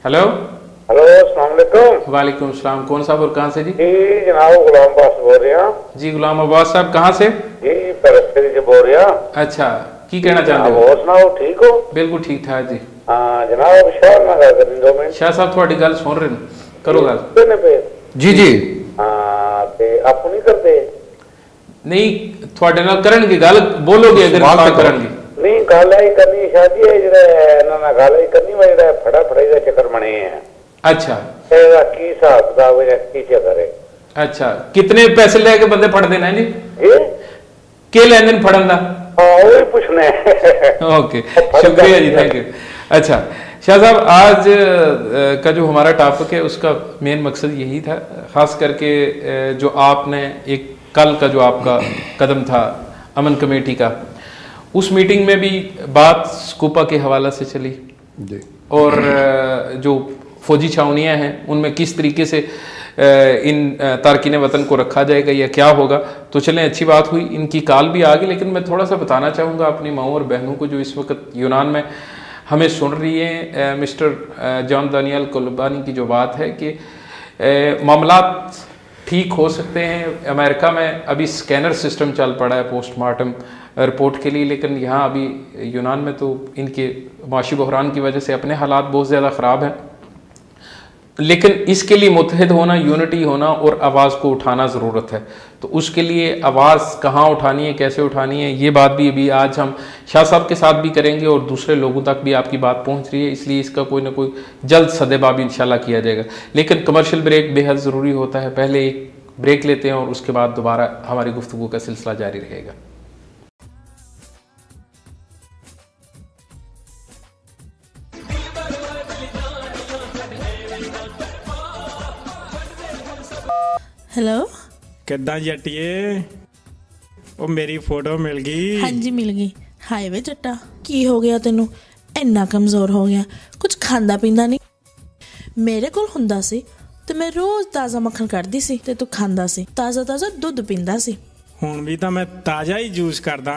Hello. Hello अस्सलाम वालेकुम। वालेकुम सलाम। कौन साहब और कहाँ से जी? जी जनाब गुलाम अब्बास बोल रहा। जी गुलाम अब्बास साहब कहाँ से? जी परस्तेरी से बोल रहा। अच्छा की कहना चाहते हो? और सुनाओ ठीक हो? बिल्कुल ठीक ठाक जी। हाँ जनाब शाह ना कर 2 मिनट। शाह साहब थोड़ी गल सुन रहे हैं, करो गल। जी जी हाँ ते आप नहीं करते? नहीं थोड़े नाल करनगे गल, बोलोगे अगर बात करनगे नहीं गल ही करनी शादी है जरा ना ना गल ही करनी मैं जरा फड़ा फड़ाई का चक्कर बने हैं। अच्छा ਇਹਦਾ ਕੀ ਹਿਸਾਬ ਕਿਤਾਬ ਹੈ ਕੀ ਚੱਕਰ ਹੈ? अच्छा कितने पैसे लेके बंदे फड़ देना है जी? ਇਹ के लेन देन फड़न दा? हाँ वही पूछना है। ओके शुक्रिया जी, थैंक यू। अच्छा शाह साहब आज का जो हमारा टॉपिक है उसका मेन मकसद यही था, खास करके जो आपने एक कल का जो आपका कदम था अमन कमेटी का, उस मीटिंग में भी बात स्कूपा के हवाला से चली और जो फौजी छावनियाँ हैं उनमें किस तरीके से इन तारकीन वतन को रखा जाएगा या क्या होगा। तो चलें अच्छी बात हुई, इनकी कॉल भी आ गई, लेकिन मैं थोड़ा सा बताना चाहूँगा अपनी माओं और बहनों को जो इस वक्त यूनान में हमें सुन रही हैं। मिस्टर जॉन दानियल कोलबानी की जो बात है कि मामलात ठीक हो सकते हैं। अमेरिका में अभी स्कैनर सिस्टम चल पड़ा है पोस्टमार्टम रिपोर्ट के लिए, लेकिन यहाँ अभी यूनान में तो इनके माशी बहरान की वजह से अपने हालात बहुत ज़्यादा ख़राब हैं। लेकिन इसके लिए मुत्तहिद होना, यूनिटी होना और आवाज़ को उठाना ज़रूरत है। तो उसके लिए आवाज़ कहाँ उठानी है, कैसे उठानी है, ये बात भी अभी आज हम शाह साहब के साथ भी करेंगे और दूसरे लोगों तक भी आपकी बात पहुँच रही है, इसलिए इसका कोई ना कोई जल्द सदेबाब इंशाल्लाह किया जाएगा। लेकिन कमर्शियल ब्रेक बेहद ज़रूरी होता है, पहले एक ब्रेक लेते हैं और उसके बाद दोबारा हमारी गुफ्तगू का सिलसिला जारी रहेगा। हेलो ਕਿੱਦਾਂ ਜੱਟੀਏ, ਉਹ ਮੇਰੀ ਫੋਟੋ ਮਿਲ ਗਈ? ਹਾਂਜੀ ਮਿਲ ਗਈ। ਹਾਏ ਵੇ ਜੱਟਾ ਕੀ ਹੋ ਗਿਆ ਤੈਨੂੰ, ਇੰਨਾ ਕਮਜ਼ੋਰ ਹੋ ਗਿਆ, ਕੁਝ ਖਾਂਦਾ ਪੀਂਦਾ ਨਹੀਂ। ਮੇਰੇ ਕੋਲ ਹੁੰਦਾ ਸੀ ਤੇ ਮੈਂ ਰੋਜ਼ ਤਾਜ਼ਾ ਮੱਖਣ ਕੱਢਦੀ ਸੀ ਤੇ ਤੂੰ ਖਾਂਦਾ ਸੀ, ਤਾਜ਼ਾ ਤਾਜ਼ਾ ਦੁੱਧ ਪੀਂਦਾ ਸੀ। ਹੁਣ ਵੀ ਤਾਂ ਮੈਂ ਤਾਜ਼ਾ ਹੀ ਜੂਸ ਕਰਦਾ,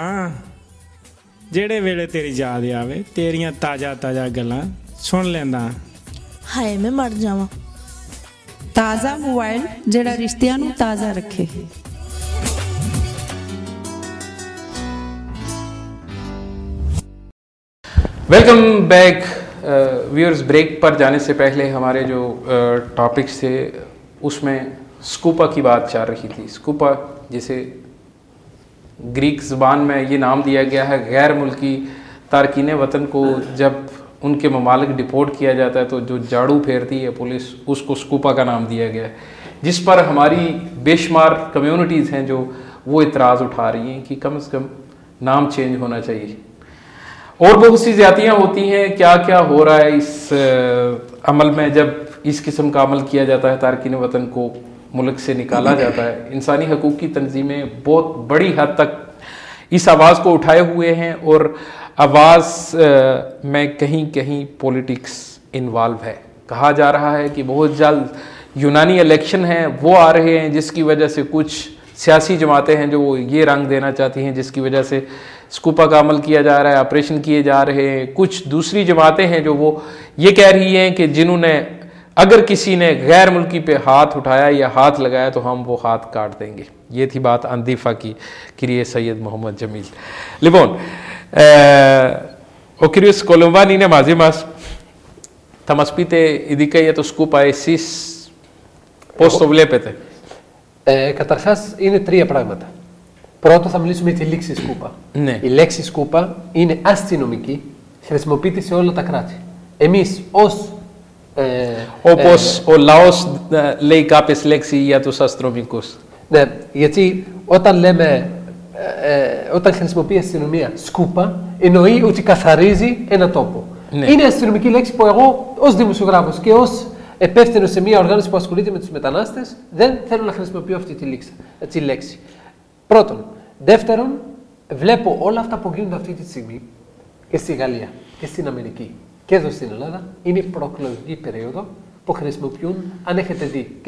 ਜਿਹੜੇ ਵੇਲੇ ਤੇਰੀ ਯਾਦ ਆਵੇ ਤੇਰੀਆਂ ਤਾਜ਼ਾ ਤਾਜ਼ਾ ਗੱਲਾਂ ਸੁਣ ਲੈਂਦਾ। ਹਾਏ ਮੈਂ ਮਰ ਜਾਵਾਂ। ਤਾਜ਼ਾ ਮੋਬਾਈਲ ਜਿਹੜਾ ਰਿਸ਼ਤਿਆਂ ਨੂੰ ਤਾਜ਼ਾ ਰੱਖੇ। Welcome back viewers. ब्रेक पर जाने से पहले हमारे जो टॉपिक्स थे उसमें स्कूपा की बात चल रही थी। स्कूपा जिसे ग्रीक ज़बान में ये नाम दिया गया है, गैर मुल्की तारकीन वतन को जब उनके ममालिक डिपोर्ट किया जाता है तो जो झाड़ू फेरती है पुलिस, उसको स्कूपा का नाम दिया गया है। जिस पर हमारी बेशुमार कम्युनिटीज़ हैं जो वो इतराज़ उठा रही हैं कि कम से कम नाम चेंज होना चाहिए। और बहुत सी ज़्यादतियाँ होती हैं, क्या क्या हो रहा है इस अमल में। जब इस किस्म का अमल किया जाता है, तारकीन वतन को मुल्क से निकाला जाता है, इंसानी हकूक़ की तंजीमें बहुत बड़ी हद तक इस आवाज़ को उठाए हुए हैं और आवाज़ में कहीं कहीं पॉलिटिक्स इन्वॉल्व है। कहा जा रहा है कि बहुत जल्द यूनानी इलेक्शन हैं वो आ रहे हैं, जिसकी वजह से कुछ सियासी जमातें हैं जो वो ये रंग देना चाहती हैं, जिसकी वजह से स्कूपा का अमल किया जा रहा है, ऑपरेशन किए जा रहे हैं। कुछ दूसरी जमातें हैं जो वो ये कह रही हैं कि जिन्होंने अगर किसी ने गैर मुल्की पे हाथ उठाया या हाथ लगाया तो हम वो हाथ काट देंगे। ये थी बात अंदीफा की किरिए सैयद मोहम्मद जमील लिबोन ओक्रियस कोलम्बानी ने माजी मास tamaspite ειδικά για το σκούπα εσείς πώς το βλέπετε? Καταρχάς είναι τρία πράγματα. Πρώτο θα μιλήσουμε για τη λέξη σκούπα. Ναι. Η λέξη σκούπα είναι αστυνομική, χρησιμοποιείται σε όλα τα κράτη. Εμείς ως... όπως ο λαός λέει κάποιες λέξεις για τους αστυνομικούς. Ναι, γιατί όταν λέμε, όταν χρησιμοποιεί η αστυνομία σκούπα, εννοεί ότι καθαρίζει ένα τόπο. Ναι. Είναι αστυνομική λέξη που εγώ ως δημοσιογράφος και ως υπεύθυνος σε μια οργάνωση που ασχολείται με τους μετανάστες δεν θέλω να χρησιμοποιώ αυτή τη λέξη. Πρώτον. Δεύτερον, βλέπω όλα αυτά που γίνονται αυτή τη στιγμή και στη Γαλλία και στην Αμερική και εδώ στην Ελλάδα είναι προεκλογική περίοδο που χρησιμοποιούν, αν έχετε δει,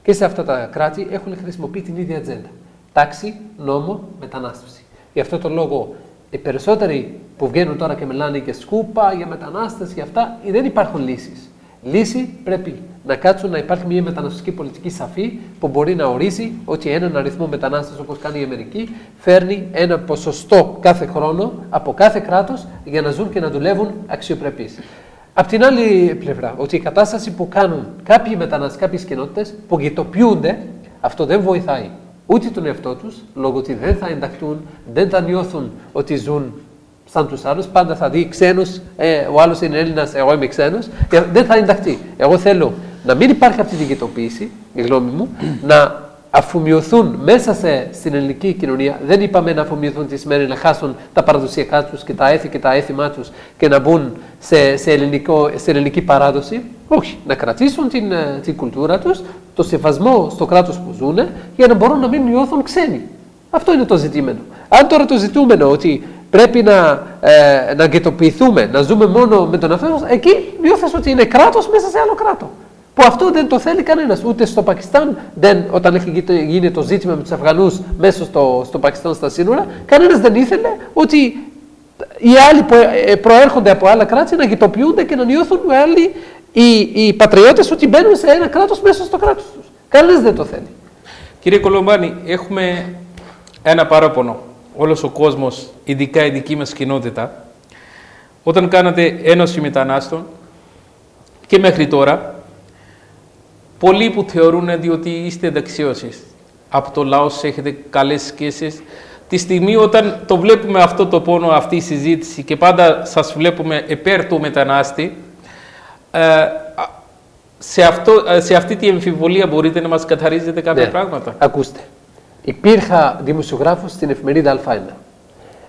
και σε αυτά τα κράτη έχουν χρησιμοποιήσει την ίδια ατζέντα. Τάξη, νόμο, μετανάστευση. Γι' αυτό το λόγο οι περισσότεροι που βγαίνουν τώρα και μιλάνε για σκούπα, για μετανάστες, για αυτά, δεν υπάρχουν λύσεις. Λύση πρέπει να κάτσουν να υπάρχει μια μεταναστευτική πολιτική σαφή που μπορεί να ορίζει ότι έναν αριθμό μετανάστες όπως κάνει η Αμερική φέρνει ένα ποσοστό κάθε χρόνο από κάθε κράτος για να ζουν και να δουλεύουν αξιοπρεπείς. Απ' την άλλη πλευρά, ότι η κατάσταση που κάνουν κάποιοι μετανάστες, κάποιες κοινότητες που γειτοποιούνται, αυτό δεν βοηθάει ούτε τον εαυτό τους, λόγω ότι δεν θα ενταχθούν, δεν θα νιώθουν ότι ζουν σαν τους άλλους, πάντα θα δει ξένους, ο άλλος είναι Έλληνας, εγώ είμαι ξένος, και δεν θα ενταχθεί. Εγώ θέλω να μην υπάρχει αυτή την γειτοποίηση, η γνώμη μου, να αφομοιωθούν μέσα στην ελληνική κοινωνία. Δεν είπαμε να αφομοιωθούν τη σημαίνει να χάσουν τα παραδοσιακά τους και τα έθη και τα έθιμά τους και να μπουν σε ελληνική παράδοση. Όχι, να κρατήσουν την κουλτούρα τους, το σεβασμό στο κράτος που ζουν, για να μπορούν να μην νιώθουν ξένοι. Αυτό είναι το ζητούμενο. Αν τώρα το ζητούμενο ότι πρέπει να γετοποιηθούμε, να ζούμε μόνο με τον εαυτό μας, εκεί νιώθεις ότι είναι κράτος μέσα σε άλλο κράτο. Που αυτό δεν το θέλει κανένας. Ούτε στο Πακιστάν, όταν έχει γίνει το ζήτημα με τους Αφγανούς μέσα στο Πακιστάν στα σύνορα, κανένας δεν ήθελε ότι οι άλλοι που προέρχονται από άλλα κράτη να γετοποιούνται και να νιώθουν οι πατριώτες ότι μπαίνουν σε ένα κράτος μέσα στο κράτος τους. Κανένας δεν το θέλει. Κύριε Κολομπάνη, έχουμε ένα παράπονο. Όλος ο κόσμος, ειδικά η δική μας κοινότητα, όταν κάνατε ένωση μετανάστων και μέχρι τώρα, πολλοί που θεωρούν ότι είστε δεξιώσεις, από το λαό έχετε καλές σχέσεις, τη στιγμή όταν το βλέπουμε αυτό το πόνο, αυτή η συζήτηση και πάντα σας βλέπουμε υπέρ του μετανάστη, σε αυτή τη εμφιβολία μπορείτε να μας καθαρίζετε κάποια πράγματα? Ακούστε. Υπήρχα δημοσιογράφος στην εφημερίδα Α1.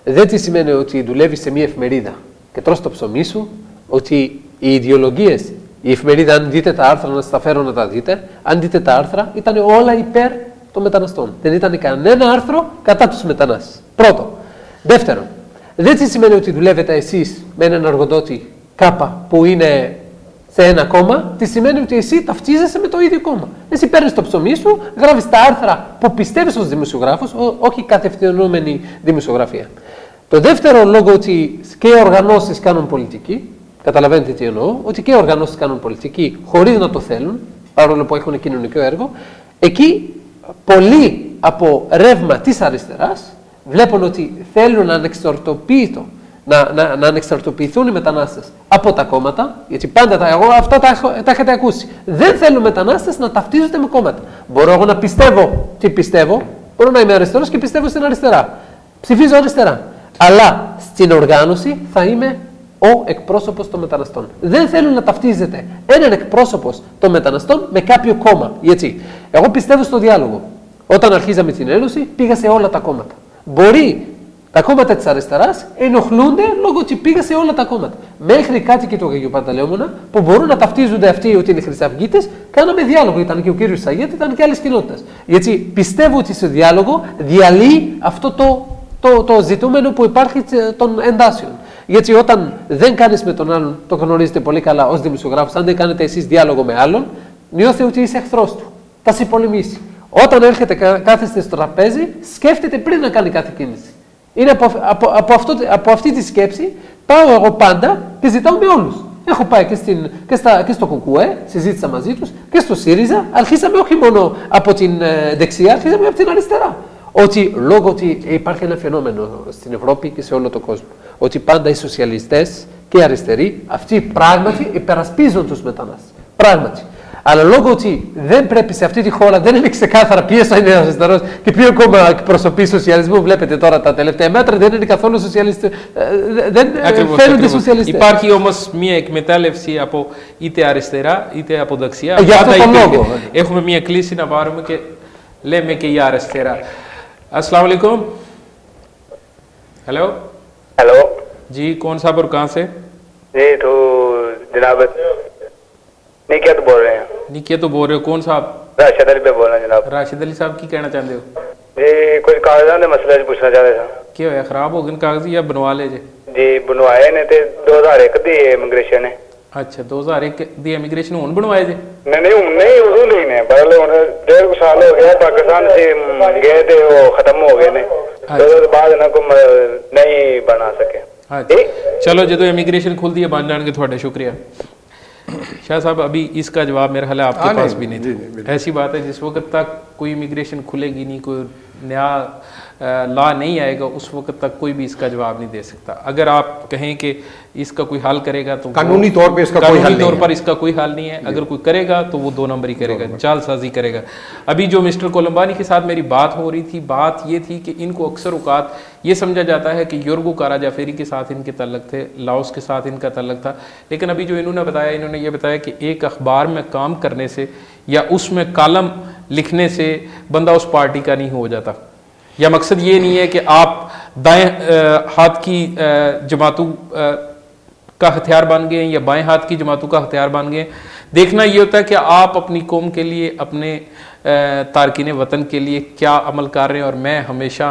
Δεν τι σημαίνει ότι δουλεύει σε μια εφημερίδα και τρως το ψωμί σου, ότι οι ιδεολογίες, η εφημερίδα, αν δείτε τα άρθρα, να σας τα φέρω να τα δείτε, αν δείτε τα άρθρα, ήταν όλα υπέρ των μεταναστών. Δεν ήταν κανένα άρθρο κατά τους μετανάστες. Πρώτο. Δεύτερον, δεν τι σημαίνει ότι δουλεύετε εσείς με έναν εργοδότη κάπα που είναι σε ένα κόμμα, τι σημαίνει ότι εσύ ταυτίζεσαι με το ίδιο κόμμα. Εσύ παίρνεις το ψωμί σου, γράφεις τα άρθρα που πιστεύεις ως δημοσιογράφος, όχι κατευθυνόμενη δημοσιογραφία. Το δεύτερο λόγο ότι και οι οργανώσεις κάνουν πολιτική, καταλαβαίνετε τι εννοώ, ότι και οι οργανώσεις κάνουν πολιτική χωρίς να το θέλουν, παρόλο που έχουν κοινωνικό έργο, εκεί πολλοί από ρεύμα της αριστεράς βλέπουν ότι θέλουν να ανεξαρτοποιηθούν οι μετανάστες από τα κόμματα, γιατί πάντα αυτά τα έχετε ακούσει. Δεν θέλουν μετανάστες να ταυτίζονται με κόμματα. Μπορώ εγώ να πιστεύω τι πιστεύω, μπορώ να είμαι αριστερός και πιστεύω στην αριστερά. Ψηφίζω αριστερά. Αλλά στην οργάνωση θα είμαι ο εκπρόσωπος των μεταναστών. Δεν θέλουν να ταυτίζεται έναν εκπρόσωπος των μεταναστών με κάποιο κόμμα. Γιατί Εγώ πιστεύω στο διάλογο. Όταν αρχίζαμε την Ένωση, πήγα σε όλα τα κόμματα. Μπορεί τα κόμματα της αριστεράς ενοχλούνται λόγω ότι πήγα σε όλα τα κόμματα. Μέχρι κάτοικοι του Αγίου Παντελεήμωνα που μπορούν να ταυτίζονται αυτοί ότι είναι χρυσαυγίτες, κάναμε διάλογο. Ήταν και ο κύριος Σαγέτη, ήταν και άλλες κοινότητες. Γιατί πιστεύω ότι στο διάλογο διαλύει αυτό το ζητούμενο που υπάρχει των εντάσεων. Γιατί όταν δεν κάνεις με τον άλλον, το γνωρίζετε πολύ καλά ως δημοσιογράφος, αν δεν κάνετε εσείς διάλογο με άλλον, νιώθει ότι είσαι εχθρός του. Θα σε πολεμήσει. Όταν έρχεται, κάθεστε στο τραπέζι, σκέφτεται πριν να κάνει κάθε κίνηση. Είναι από αυτή τη σκέψη πάω εγώ πάντα και ζητάω με όλους. Έχω πάει και στο ΚΚΕ, συζήτησα μαζί τους, και στο ΣΥΡΙΖΑ. Αρχίσαμε όχι μόνο από την δεξιά, αρχίσαμε από την αριστερά. Ότι λόγω ότι υπάρχει ένα φαινόμενο στην Ευρώπη και σε όλο τον κόσμο, ότι πάντα οι σοσιαλιστές και οι αριστεροί, αυτοί πράγματι υπερασπίζουν τους μετανάστες. Πράγματι. Αλλά λόγω ότι δεν πρέπει σε αυτή τη χώρα, δεν είναι ξεκάθαρα ποιος είναι αριστερός και ποιο κόμμα εκπροσωπεί σοσιαλισμό. Βλέπετε τώρα τα τελευταία μέτρα, δεν είναι καθόλου σοσιαλιστές. Δεν φαίνονται σοσιαλιστές. Υπάρχει όμως μια εκμετάλλευση από είτε αριστερά είτε από δεξιά. Για αυτό τον λόγο. Έχουμε μια κλίση να πάρουμε και λέμε και για αριστερά. अस्सलाम वालेकुम। हेलो हेलो जी, कौन साहब और कहाँ से? जी तो जनाब निकिया तो बोल रहे हैं। निकिया तो बोल रहे हो, कौन साहब? राशिद अली पे बोल रहे हैं जनाब। राशिद अली साहब की कहना चाहते हो? जी कुछ कागजात के मसले पूछना चाहते थे। क्या होया, खराब हो गए कागज या बनवा ले जे? जी बनवाए ने ते 2001 दी इमिग्रेशन है। अच्छा 2001 दी इमिग्रेशन हुन बनवाए जे? नहीं उदू ली ने पर 1.5 साल हो गया पाकिस्तान से गए थे, वो खत्म हो गए ने। तो बाद ना को नहीं बना सके। अच्छा चलो जो इमिग्रेशन खुल दी है बन जाएंगे, थोड़े शुक्रिया। शाह साहब अभी इसका जवाब मेरा ख्याल है आपके पास भी नहीं था। ऐसी बात है जिस वक्त तक कोई इमिग्रेशन खुलेगी नहीं, कोई नया लॉ नहीं आएगा, उस वक्त तक कोई भी इसका जवाब नहीं दे सकता। अगर आप कहें कि इसका कोई हल करेगा तो कानूनी तौर पे इसका कोई हल नहीं है। अगर कोई करेगा तो वो 2 नंबर ही करेगा, जालसाजी करेगा। अभी जो मिस्टर कोलंबानी के साथ मेरी बात हो रही थी, बात ये थी कि इनको अक्सर औकात ये समझा जाता है कि योर्गो काराजाफेरी के साथ इनके तल्लक थे, लाओस के साथ इनका तल्लक था। लेकिन अभी जो इन्होंने ये बताया कि एक अखबार में काम करने से या उसमें कॉलम लिखने से बंदा उस पार्टी का नहीं हो जाता। या मकसद ये नहीं है कि आप दाएं हाथ की जमातों का हथियार बन गए या बाएं हाथ की जमातों का हथियार बन गए। देखना ये होता है कि आप अपनी कौम के लिए, अपने तारकीन वतन के लिए क्या अमल कर रहे हैं। और मैं हमेशा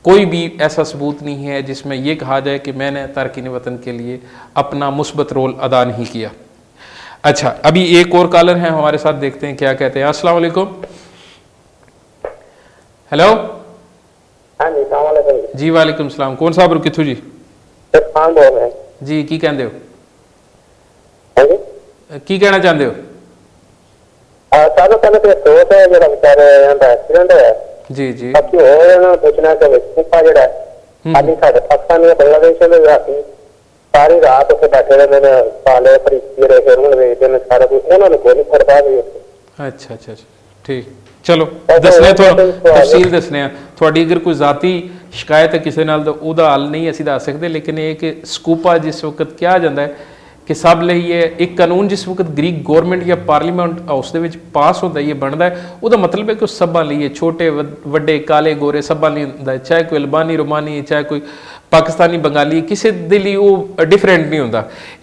कोई भी ऐसा सबूत नहीं है जिसमें यह कहा जाए कि मैंने तारकीन वतन के लिए अपना मुस्बत रोल अदा नहीं किया। अच्छा अभी एक और कॉलर है हमारे साथ, देखते हैं क्या कहते हैं। अस्सलाम वालेकुम। हेलो जी वालेकुम सलाम। कौन साहब और किथू जी? जी की कहते हो, की कहना चाहते हो? जी जी पूछना सारी रात उसे बैठे रहने ने पाले रहे फिर उन्होंने सारा कुछ उन्होंने कोई नहीं फरदा भी। अच्छा ठीक चलो दसने तफसील दसने थोड़ी अगर कोई जाती शिकायत है किसी नाल तो उहदा हल नहीं असीं दस सकते। लेकिन एक स्कूपा जिस वक्त क्या जाता है कि सब ਲਈ एक कानून जिस वक्त ग्रीक गवर्नमेंट या पार्लीमेंट हाउस ਦੇ ਵਿੱਚ ਪਾਸ ਹੁੰਦਾ ਇਹ ਬਣਦਾ ਹੈ, ਉਹਦਾ ਮਤਲਬ ਹੈ ਕਿ ਸਭਾ ਲਈ ਛੋਟੇ ਵੱਡੇ ਕਾਲੇ ਗੋਰੇ ਸਭਾ ਲਈ ਹੁੰਦਾ ਹੈ, ਚਾਹੇ ਕੋਈ ਅਲਬਾਨੀ ਰੋਮਾਨੀ ਚਾਹੇ ਕੋਈ पाकिस्तानी बंगाली किसी के लिए वो डिफरेंट नहीं होता।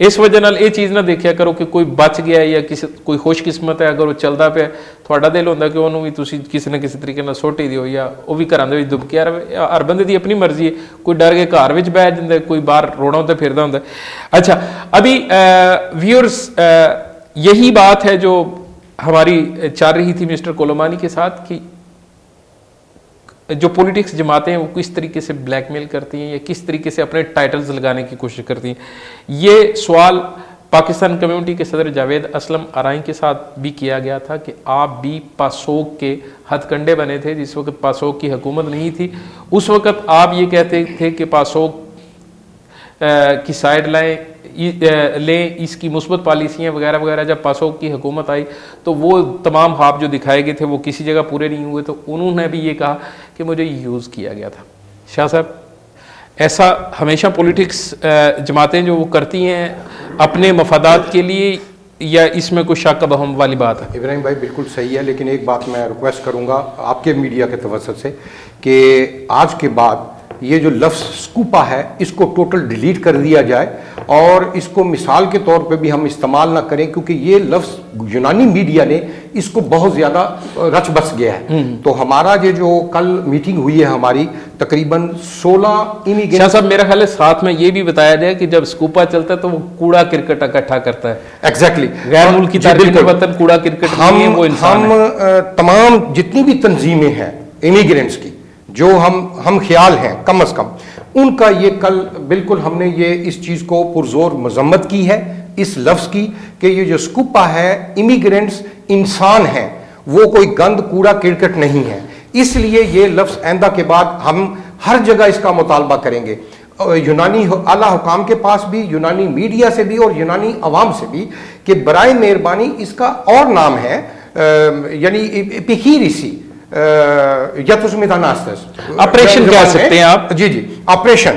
इस वजह नाल ये चीज़ ना देखा करो कि कोई बच गया या किसी कोई खुशकिस्मत है अगर वो चलता पे थोड़ा दिल होता कि उन्होंने भी तुसी किसी न किसी तरीके नाल सुट ही दिओ या वो भी घरां दे विच दुबकिया रहे। हर बंदे की अपनी मर्जी है, कोई डर के घर विच बैठ जाता, कोई बाहर रोड़ा होता फिरदा होता। अच्छा अभी व्यूअर्स यही बात है जो हमारी चल रही थी मिस्टर कोलंबानी के साथ कि जो पॉलिटिक्स जमाते हैं वो किस तरीके से ब्लैकमेल करती हैं या किस तरीके से अपने टाइटल्स लगाने की कोशिश करती हैं। ये सवाल पाकिस्तान कम्युनिटी के सदर जावेद असलम आराई के साथ भी किया गया था कि आप भी पासोक के हथकंडे बने थे जिस वक्त पासोक की हुकूमत नहीं थी। उस वक्त आप ये कहते थे कि पासोक की साइड लें, इसकी मुस्बत पॉलिसियाँ वगैरह वगैरह। जब पासोक की हुकूमत आई तो वो तमाम ख्वाब जो दिखाए गए थे वो किसी जगह पूरे नहीं हुए, तो उन्होंने भी ये कहा कि मुझे यूज़ किया गया था। शाह साहब ऐसा हमेशा पॉलिटिक्स जमातें जो वो करती हैं अपने मफादात के लिए या इसमें कुछ शक वहम वाली बात है? इब्राहिम भाई बिल्कुल सही है, लेकिन एक बात मैं रिक्वेस्ट करूंगा आपके मीडिया के तवज्जुह से कि आज के बाद ये जो लफ्ज़ स्कूपा है इसको टोटल डिलीट कर दिया जाए और इसको मिसाल के तौर पे भी हम इस्तेमाल ना करें, क्योंकि ये लफ्ज़ यूनानी मीडिया ने इसको बहुत ज़्यादा रच बस गया है। तो हमारा ये जो कल मीटिंग हुई है हमारी, तकरीबन 16 इमिग्रेंट साहब, मेरा ख्याल है साथ में ये भी बताया जाए कि जब स्कूपा चलता है तो वो कूड़ा क्रिकेट इकट्ठा करता है। एग्जैक्टली, गैर मुल्की तारकीन वतन कूड़ा क्रिकेट वो इंसान है। तमाम जितनी भी तंजीमें हैं इमिग्रेंट्स की जो हम ख्याल हैं कम अज कम, उनका ये कल बिल्कुल हमने ये इस चीज़ को पुरजोर मजम्मत की है इस लफ्ज़ की कि ये जो स्कूपा है, इमिग्रेंट्स इंसान हैं, वो कोई गंद कूड़ा क्रिकेट नहीं है। इसलिए ये लफ्ज़ आइंदा के बाद हम हर जगह इसका मुतालबा करेंगे, यूनानी आला हुकाम के पास भी, यूनानी मीडिया से भी और यूनानी अवाम से भी, कि बराए मेहरबानी इसका और नाम है यानी पिकीरिसी या तो ऑपरेशन कह सकते हैं आप। जी ऑपरेशन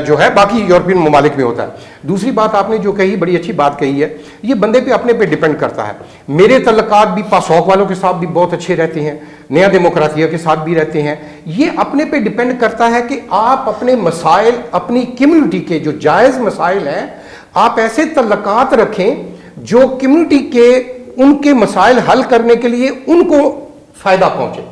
जो है बाकी यूरोपियन ममालिक में होता है। दूसरी बात आपने जो कही बड़ी अच्छी बात कही है, ये बंदे पे अपने पे डिपेंड करता है। मेरे तल्लुकात भी पासौक वालों के साथ भी बहुत अच्छे रहते हैं, नया डेमोक्रातिया के साथ भी रहते हैं। ये अपने पे डिपेंड करता है कि आप अपने मसाइल, अपनी कम्युनिटी के जो जायज़ मसाइल हैं, आप ऐसे तल्लुकात रखें जो कम्युनिटी के उनके मसाइल हल करने के लिए उनको फायदा पहुंचे।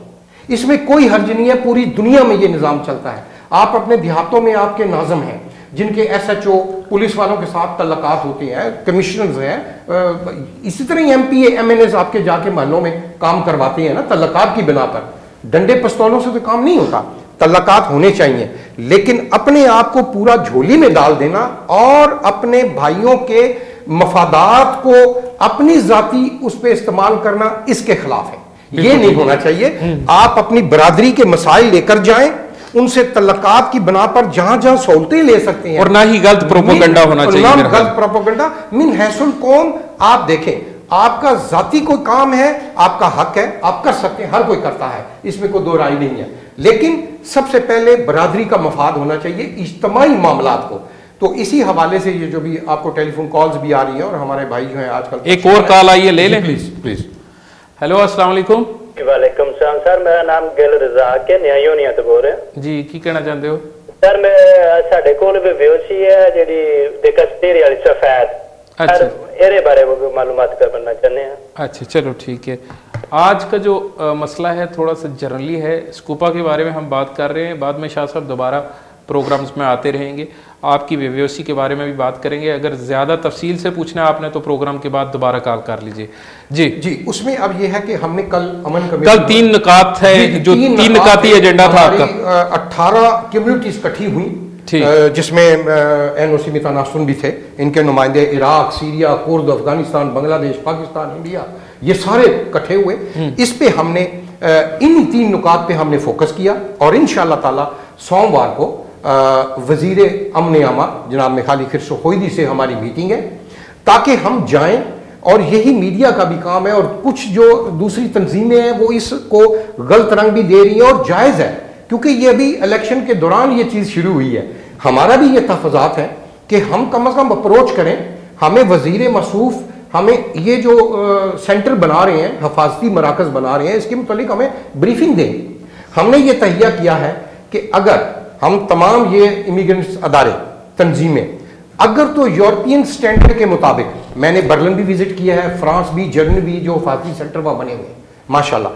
इसमें कोई हर्ज नहीं है, पूरी दुनिया में ये निज़ाम चलता है। आप अपने देहातों में आपके नाज़म हैं जिनके SHO पुलिस वालों के साथ तल्लुकात होते हैं, कमिश्नर्स हैं, इसी तरह MPA MNAs आपके जाके महलों में काम करवाते हैं ना तल्लुकात की बिना पर। डंडे पिस्तौलों से तो काम नहीं होता, तल्लुकात होने चाहिए, लेकिन अपने आप को पूरा झोली में डाल देना और अपने भाइयों के मफादात को अपनी जाती उस पर इस्तेमाल करना इसके खिलाफ है। ये नहीं होना चाहिए। आप अपनी बरादरी के मसाइल लेकर जाएं, उनसे तल्लुकात की बना पर जहां जहां सहूलतें ले सकते हैं, और ना ही गलत प्रोपेगेंडा होना चाहिए। गलत प्रोपेगेंडा मिन हैसुल कौम। आप देखें, आपका जाती कोई काम है, आपका हक है, आप कर सकते हैं, हर कोई करता है, इसमें कोई दो राय नहीं है, लेकिन सबसे पहले बरादरी का मफाद होना चाहिए इज्तिमाई मामलात को। तो इसी हवाले से ये जो भी आपको टेलीफोन कॉल्स भी आ रही है और हमारे भाई जो है आजकल। एक और कॉल आई है, ले लें प्लीज। हेलो, अस्सलाम वालेकुम। वालेकुम सलाम सर, मेरा नाम गिल रज़ाक है, न्याय यूनियन तो बोल रहे हैं जी। की कहना चाहते हो सर? मैं साडे कोल भी बेहोशी है जेडी देखस्तेरी वाली सफेद, अच्छा, एरे बारे में मालूमात करना चाहते हैं। अच्छा, चलो ठीक है। आज का जो मसला है थोड़ा सा जनरली है, स्कूपा के बारे में हम बात कर रहे हैं। बाद में शाह साहब दोबारा प्रोग्राम्स में आते रहेंगे, आपकी बेव्यूसी के बारे में भी बात करेंगे। अगर ज़्यादा तफसील से पूछना है आपने तो प्रोग्राम के बाद दोबारा कॉल कर लीजिए। जी, उसमें अब ये है कि हमने कल अमन कमेटी, कल 3 निकात है, जो 3 निकाती एजेंडा था आपका। 18 कम्युनिटीज इकट्ठी हुई, जिसमें NOC में तनासुन भी थे, इनके नुमाइंदे Iraq, Syria, Kurd, Afghanistan, Bangladesh, Pakistan, India, ये सारे इकट्ठे हुए। इस पे हमने इन 3 नुकात पे हमने फोकस किया और इंशाअल्लाह ताला सोमवार को वजीर अमन आमा जनाब मिखाइल खिरशोहोइदी से हमारी मीटिंग है, ताकि हम जाएं। और यही मीडिया का भी काम है, और कुछ जो दूसरी तंजीमें हैं वो इसको गलत रंग भी दे रही हैं, और जायज़ है क्योंकि ये अभी इलेक्शन के दौरान ये चीज़ शुरू हुई है। हमारा भी ये तहफ़्फ़ुज़ात है कि हम कम अज़ कम अप्रोच करें, हमें वज़ीर मसूफ़ हमें ये जो सेंटर बना रहे हैं, हिफाजती मराकज़ बना रहे हैं, इसके मुतालिक हमें ब्रीफिंग दें। हमने ये तहिया किया है कि अगर हम तमाम ये इमिग्रेंट्स अदारे, तंजीमें, अगर तो यूरोपियन स्टैंडर्ड के मुताबिक, मैंने बर्लिन भी विजिट किया है, फ्रांस भी, जर्मनी भी, जो हिफाजती सेंटर वहाँ बने हुए माशाल्लाह,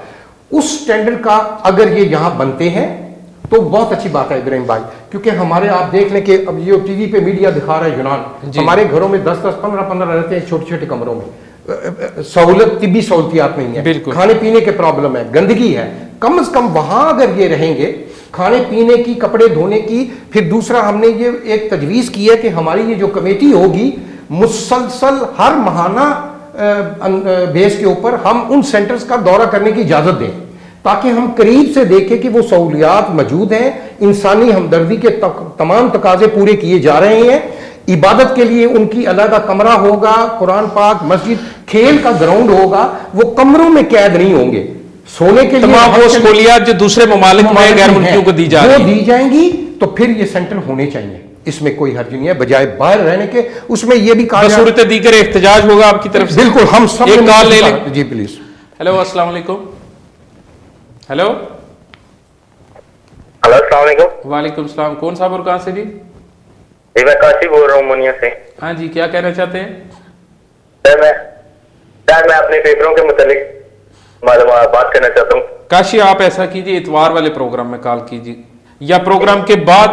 उस स्टैंडर्ड का अगर ये यहाँ बनते हैं तो बहुत अच्छी बात है इब्राहिम भाई। क्योंकि हमारे आप देख लें कि अब ये टीवी पे मीडिया दिखा रहा है यूनान, हमारे घरों में 10-10, 15-15 रहते हैं छोटे छोटे कमरों में, सहूलत, तिब्बी सहूलतियात नहीं है, खाने पीने के प्रॉब्लम है, गंदगी है। कम से कम वहां अगर ये रहेंगे, खाने पीने की, कपड़े धोने की, फिर दूसरा हमने ये एक तजवीज़ की है कि हमारी ये जो कमेटी होगी मुसलसल हर महाना बेस के ऊपर हम उन सेंटर्स का दौरा करने की इजाज़त दें, ताकि हम करीब से देखें कि वो सहूलियात मौजूद हैं, इंसानी हमदर्दी के तमाम तकाजे पूरे किए जा रहे हैं। इबादत के लिए उनकी अलग कमरा होगा, कुरान पाक, मस्जिद, खेल का ग्राउंड होगा, वो कमरों में कैद नहीं होंगे। सोने के लिए वो सहूलियात जो दूसरे ममालिक में गैर मुल्कियों को दी जा रही दी जाएंगी, तो फिर ये सेंटर होने चाहिए। इसमें कोई हर्ज नहीं है, बजाय बाहर रहने के उसमें ये भी कहा सूरत दीकर एहतजाज होगा आपकी तरफ से। बिल्कुल, हम सब एक कॉल ले लें जी प्लीज। हेलो अस्सलाम वालेकुम। हेलो अस्सलाम वालेकुम। वालेकुम सलाम। कौन साहब और कहाँ से जी? मैं काशी बोल रहा हूँ मुनिया से। हाँ जी, क्या कहना चाहते हैं? सर मैं अपने पेपरों के मुतालिक मालूमात बात करना चाहता हूँ। काशी, आप ऐसा कीजिए, इतवार वाले प्रोग्राम में कॉल कीजिए या प्रोग्राम के बाद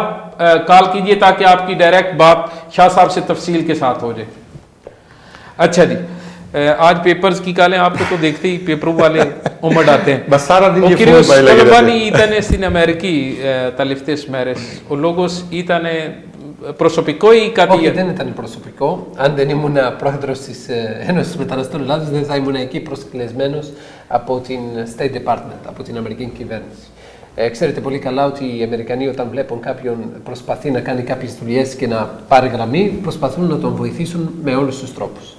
कॉल कीजिए ताकि आपकी डायरेक्ट बात शाह साहब से तफसील के साथ हो जाए। अच्छा जी, आज पेपर्स की कालें आपको तो देखते ही पेपरों वाले उमड़ आते हैं बस सारा दिन ये फोन पे लगे रहते हैं। Itane sin Ameriki taliftes μέρες ο λόγος ήταν προσωπικό ή κάτι? Όχι, δεν ήταν προσωπικό. Αν δεν ήμουν πρόεδρος της Ένωσης Μεταναστών Ελλάδος, δεν θα ήμουν εκεί προσκεκλεσμένος από την State Department, από την Αμερικανική κυβέρνηση. Ξέρετε πολύ καλά ότι οι Αμερικανοί, όταν βλέπουν κάποιον προσπαθεί να κάνει κάποιες δουλειές και να πάρει γραμμή, προσπαθούν να τον βοηθήσουν με όλους τους τρόπους.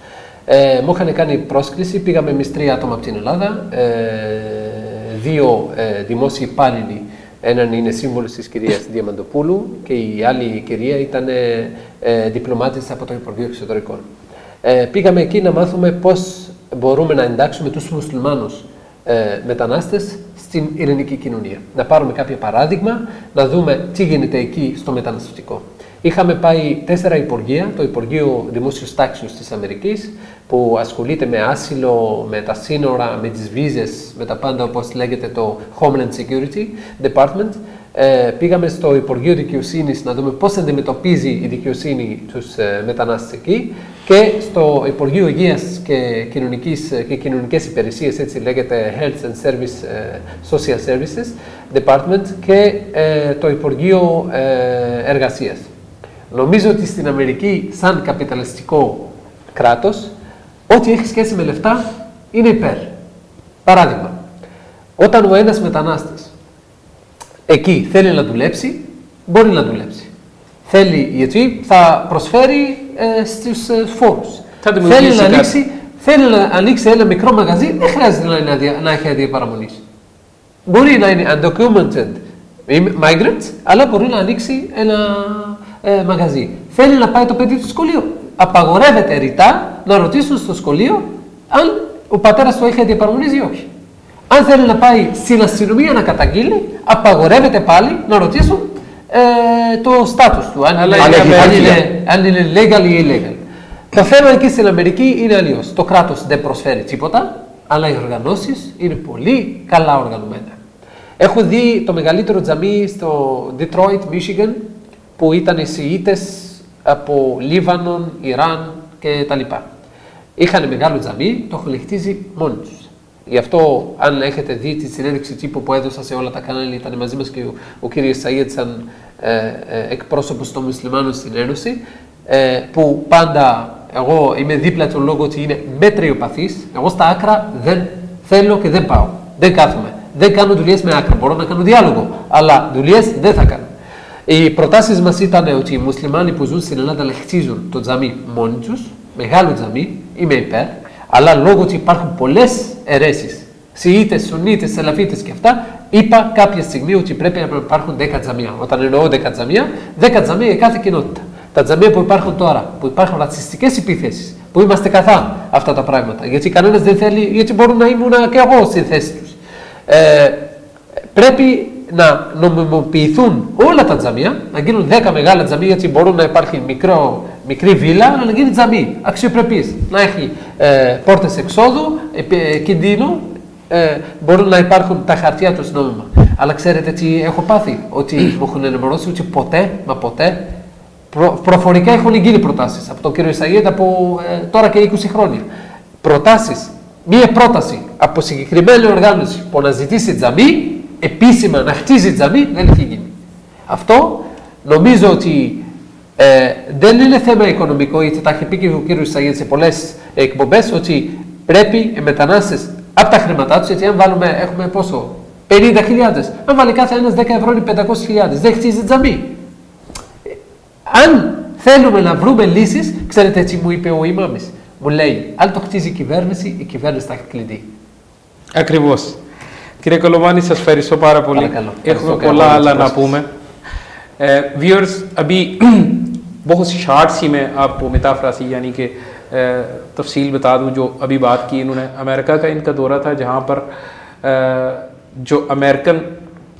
Μου είχαν κάνει πρόσκληση, πήγαμε εμείς 3 άτομα από την Ελλάδα, 2 δημόσιοι υπάλληλοι, έναν είναι σύμβολος της κυρίας Διαμαντοπούλου και η άλλη κυρία ήταν διπλωμάτης από το Υπουργείο Εξωτερικών. Πήγαμε εκεί να μάθουμε πώς μπορούμε να εντάξουμε τους μουσουλμάνους μετανάστες στην ειρηνική κοινωνία. Να πάρουμε κάποιο παράδειγμα, να δούμε τι γίνεται εκεί στο μεταναστευτικό. Είχαμε πάει 4 υπουργεία, το Υπουργείο Δημόσιου Τάξεως της Αμερικής, που ασχολείται με άσυλο, με τα σύνορα, με τις βίζες, με τα πάντα, όπως λέγεται το Homeland Security Department. Πήγαμε στο Υπουργείο Δικαιοσύνης να δούμε πώς αντιμετωπίζει η δικαιοσύνη τους μετανάστες εκεί και στο Υπουργείο Υγείας και Κοινωνικές Υπηρεσίες, έτσι λέγεται Health and Social Services Department και το Υπουργείο Εργασίας. Νομίζω ότι στην Αμερική, σαν καπιταλιστικό κράτος, ό,τι έχει σχέση με λεφτά είναι υπέρ. Παράδειγμα, όταν ο ένας μετανάστης εκεί θέλει να δουλέψει, μπορεί να δουλέψει. Θέλει, γιατί θα προσφέρει στους φόρους. Θέλει να ανοίξει ένα μικρό μαγαζί, δεν χρειάζεται να έχει άδεια παραμονής. Μπορεί να είναι undocumented migrants, αλλά μπορεί να ανοίξει ένα μαγαζί. Θέλει να πάει το παιδί του στο σχολείο. Απαγορεύεται ρητά να ρωτήσουν στο σχολείο αν ο πατέρας του έχει άδεια παραμονής ή όχι. Αν θέλει να πάει στην αστυνομία να καταγγείλει, απαγορεύεται πάλι να ρωτήσουν το στάτους του, αν είναι legal ή illegal. Το θέμα εκεί στην Αμερική είναι αλλιώς. Το κράτος δεν προσφέρει τίποτα, αλλά οι οργανώσεις είναι πολύ καλά οργανωμένα. Έχω δει το μεγαλύτερο τζαμί στο Detroit, Michigan, που ήταν οι Σιήτες από Λίβανον, Ιράν κτλ. Είχαν μεγάλο τζαμί, το έχουν χτίσει μόνοι τους. Γι' αυτό, αν έχετε δει τη συνέντευξη τύπου που έδωσα σε όλα τα κανάλια, ήταν μαζί μας και ο κύριος Σαΐετ σαν εκπρόσωπος των Μουσουλμάνων στην Ένωση, που πάντα εγώ είμαι δίπλα του λόγω ότι είναι μετριοπαθής. Εγώ στα άκρα δεν θέλω και δεν πάω. Δεν κάθομαι. Δεν κάνω δουλειές με άκρα. Μπορώ να κάνω διάλογο, αλλά δουλειές δεν θα κάνω. Οι προτάσεις μας ήταν ότι οι μουσουλμάνοι που ζουν στην Ελλάδα χτίζουν το τζαμί μόνοι τους, μεγάλο τζαμί, είμαι υπέρ, αλλά λόγω ότι υπάρχουν πολλές αιρέσεις, Σιήτες, Σουνίτες, Σαλαφίτες και αυτά, είπα κάποια στιγμή ότι πρέπει να υπάρχουν 10 τζαμιά. Όταν εννοώ 10 τζαμιά, 10 τζαμιά για κάθε κοινότητα. Τα τζαμιά που υπάρχουν τώρα, που υπάρχουν ρατσιστικές επιθέσεις, που είμαστε καθά αυτά τα πράγματα, γιατί κανένας δεν θέλει, γιατί μπορούν να ήμουν και εγώ στη θέση τους. Πρέπει να νομιμοποιηθούν όλα τα τζαμιά, να γίνουν 10 μεγάλα τζαμιά, γιατί μπορούν να υπάρχει μικρή βίλα, αλλά να γίνει τζαμί, αξιοπρεπής, να έχει πόρτες εξόδου, κινδύνου, μπορούν να υπάρχουν τα χαρτιά τους νόμιμα. Αλλά ξέρετε τι έχω πάθει, ότι μου έχουν ενημερώσει ότι ποτέ, μα ποτέ, προφορικά έχουν γίνει προτάσεις από τον κύριο Σαΐετ από τώρα και 20 χρόνια. Προτάσεις, μία πρόταση από συγκεκριμένη οργάνωση που να ζητήσει τζαμί, επίσημα να χτίζει τζαμί, δεν έχει γίνει. Αυτό νομίζω ότι δεν είναι θέμα οικονομικό, γιατί τα έχει πει και ο κύριος Σαΐετ σε πολλές εκπομπές, ότι πρέπει οι μετανάστες από τα χρήματά τους, γιατί αν βάλουμε, έχουμε πόσο, 50.000, αν βάλει κάθε ένας 10 ευρώ είναι 500.000, δεν χτίζει τζαμί. Αν θέλουμε να βρούμε λύσεις, ξέρετε έτσι μου είπε ο Ιμάμις, μου λέει, αν το χτίζει η κυβέρνηση θα έχει κλειδί. Ακριβώς. Κύριε Κολοβάνη, σας ευχαριστώ πάρα πολύ. Παρακαλώ. Έχουμε πολλά άλλα να πούμε. Viewers, अभी बहुत शार्ट सी मैं आपको मिताफरासी यानी कि तफसील बता दूं। जो अभी बात की इन्होंने, अमेरिका का इनका दौरा था जहाँ पर जो अमेरिकन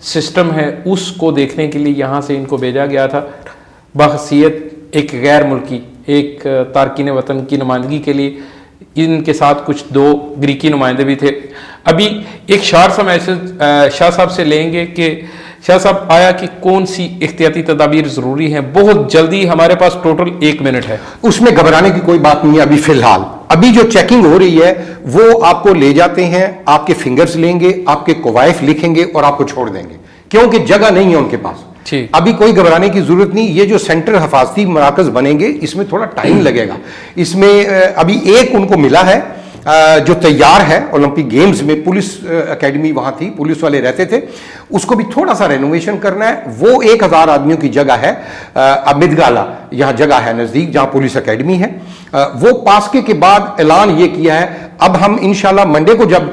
सिस्टम है उसको देखने के लिए यहाँ से इनको भेजा गया था बहसीयत एक गैर मुल्की, एक तारकीन वतन की नुमाइंदगी के लिए। इनके साथ कुछ 2 ग्रीकी नुमाइंदे भी थे। अभी एक शार्ट सा मैसेज शाह साहब से लेंगे कि शाह साहब आया कि कौन सी एहतियाती तदाबीर ज़रूरी हैं। बहुत जल्दी, हमारे पास टोटल 1 मिनट है। उसमें घबराने की कोई बात नहीं है। अभी फिलहाल अभी जो चेकिंग हो रही है वो आपको ले जाते हैं, आपके फिंगर्स लेंगे, आपके कवायफ लिखेंगे और आपको छोड़ देंगे, क्योंकि जगह नहीं है उनके पास। अभी कोई घबराने की जरूरत नहीं। ये जो सेंटर हफाजती मराकज बनेंगे इसमें थोड़ा टाइम लगेगा। इसमें अभी एक उनको मिला है जो तैयार है ओलंपिक गेम्स में, पुलिस एकेडमी वहां थी, पुलिस वाले रहते थे, उसको भी थोड़ा सा रेनोवेशन करना है। वो 1000 आदमियों की जगह है, अमिदगाला यहाँ जगह है नजदीक जहां पुलिस एकेडमी है। वो पासके के बाद ऐलान ये किया है। अब हम इंशाल्लाह मंडे को जब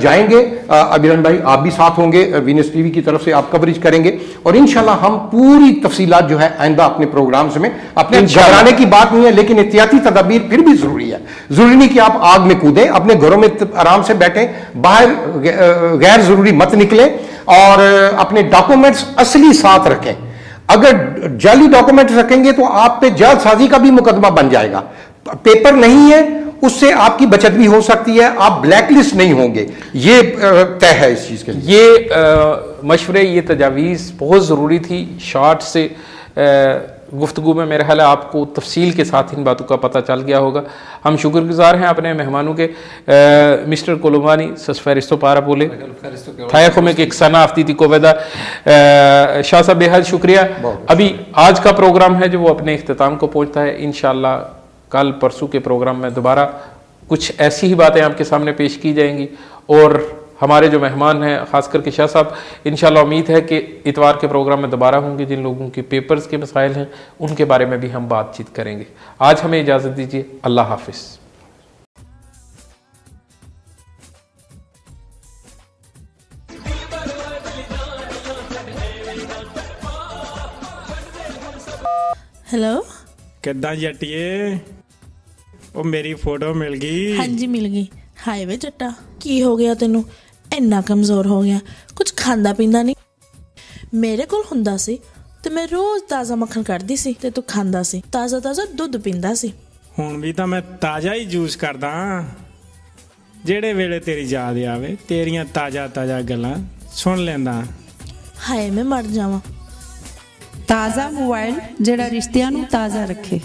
जाएंगे, अभिरन भाई आप भी साथ होंगे, वीनस टीवी की तरफ से आप कवरेज करेंगे और इंशाल्लाह हम पूरी तफसीलात जो है आइंदा अपने प्रोग्राम्स में, अपने घबराने की बात नहीं है लेकिन एहतियाती तदाबीर फिर भी जरूरी है। जरूरी नहीं कि आप आग में कूदें, अपने घरों में आराम से बैठें, बाहर गैर जरूरी मत निकलें और अपने डॉक्यूमेंट्स असली साथ रखें। अगर जाली डॉक्यूमेंट रखेंगे तो आप पे जालसाजी का भी मुकदमा बन जाएगा। पेपर नहीं है उससे आपकी बचत भी हो सकती है, आप ब्लैकलिस्ट नहीं होंगे, ये तय है इस चीज के लिए। ये मशवरे, ये तजावीज़ बहुत ज़रूरी थी। शॉर्ट से गुफ्तगू में मेरा ख्याल है आपको तफसील के साथ इन बातों का पता चल गया होगा। हम शुक्रगुजार हैं अपने मेहमानों के, मिस्टर कोलोमानी सफेरिस्तो पारा बोले थायको में एक सना आफ्ती थी कोवेदा। शाह साहब बेहद शुक्रिया। अभी आज का प्रोग्राम है जो वो अपने इख्तिताम को पहुँचता है। इंशाअल्लाह कल परसों के प्रोग्राम में दोबारा कुछ ऐसी ही बातें आपके सामने पेश की जाएंगी और हमारे जो मेहमान हैं ख़ास करके शाह साहब, इंशाल्लाह उम्मीद है कि इतवार के प्रोग्राम में दोबारा होंगे। जिन लोगों के पेपर्स के मसाइल हैं उनके बारे में भी हम बातचीत करेंगे। आज हमें इजाज़त दीजिए, अल्लाह हाफिज़। हेलो, किद्दां जट्टिए, ओ मेरी फोटो मिल गई? हाँ जी मिल गई। हाय वे जट्टा, की हो गया तेनू? ਇੰਨਾ ਕਮਜ਼ੋਰ ਹੋ ਗਿਆ, ਕੁਝ ਖਾਂਦਾ ਪੀਂਦਾ ਨਹੀਂ। ਮੇਰੇ ਕੋਲ ਹੁੰਦਾ ਸੀ ਤੇ ਮੈਂ ਰੋਜ਼ ਤਾਜ਼ਾ ਮੱਖਣ ਕੱਢਦੀ ਸੀ ਤੇ ਤੂੰ ਖਾਂਦਾ ਸੀ, ਤਾਜ਼ਾ ਤਾਜ਼ਾ ਦੁੱਧ ਪੀਂਦਾ ਸੀ। ਹੁਣ ਵੀ ਤਾਂ ਮੈਂ ਤਾਜ਼ਾ ਹੀ ਜੂਸ ਕਰਦਾ, ਜਿਹੜੇ ਵੇਲੇ ਤੇਰੀ ਯਾਦ ਆਵੇ ਤੇਰੀਆਂ ਤਾਜ਼ਾ ਤਾਜ਼ਾ ਗੱਲਾਂ ਸੁਣ ਲੈਂਦਾ। ਹਾਏ ਮੈਂ ਮਰ ਜਾਵਾਂ। ਤਾਜ਼ਾ ਮੋਬਾਈਲ ਜਿਹੜਾ ਰਿਸ਼ਤਿਆਂ ਨੂੰ ਤਾਜ਼ਾ ਰੱਖੇ।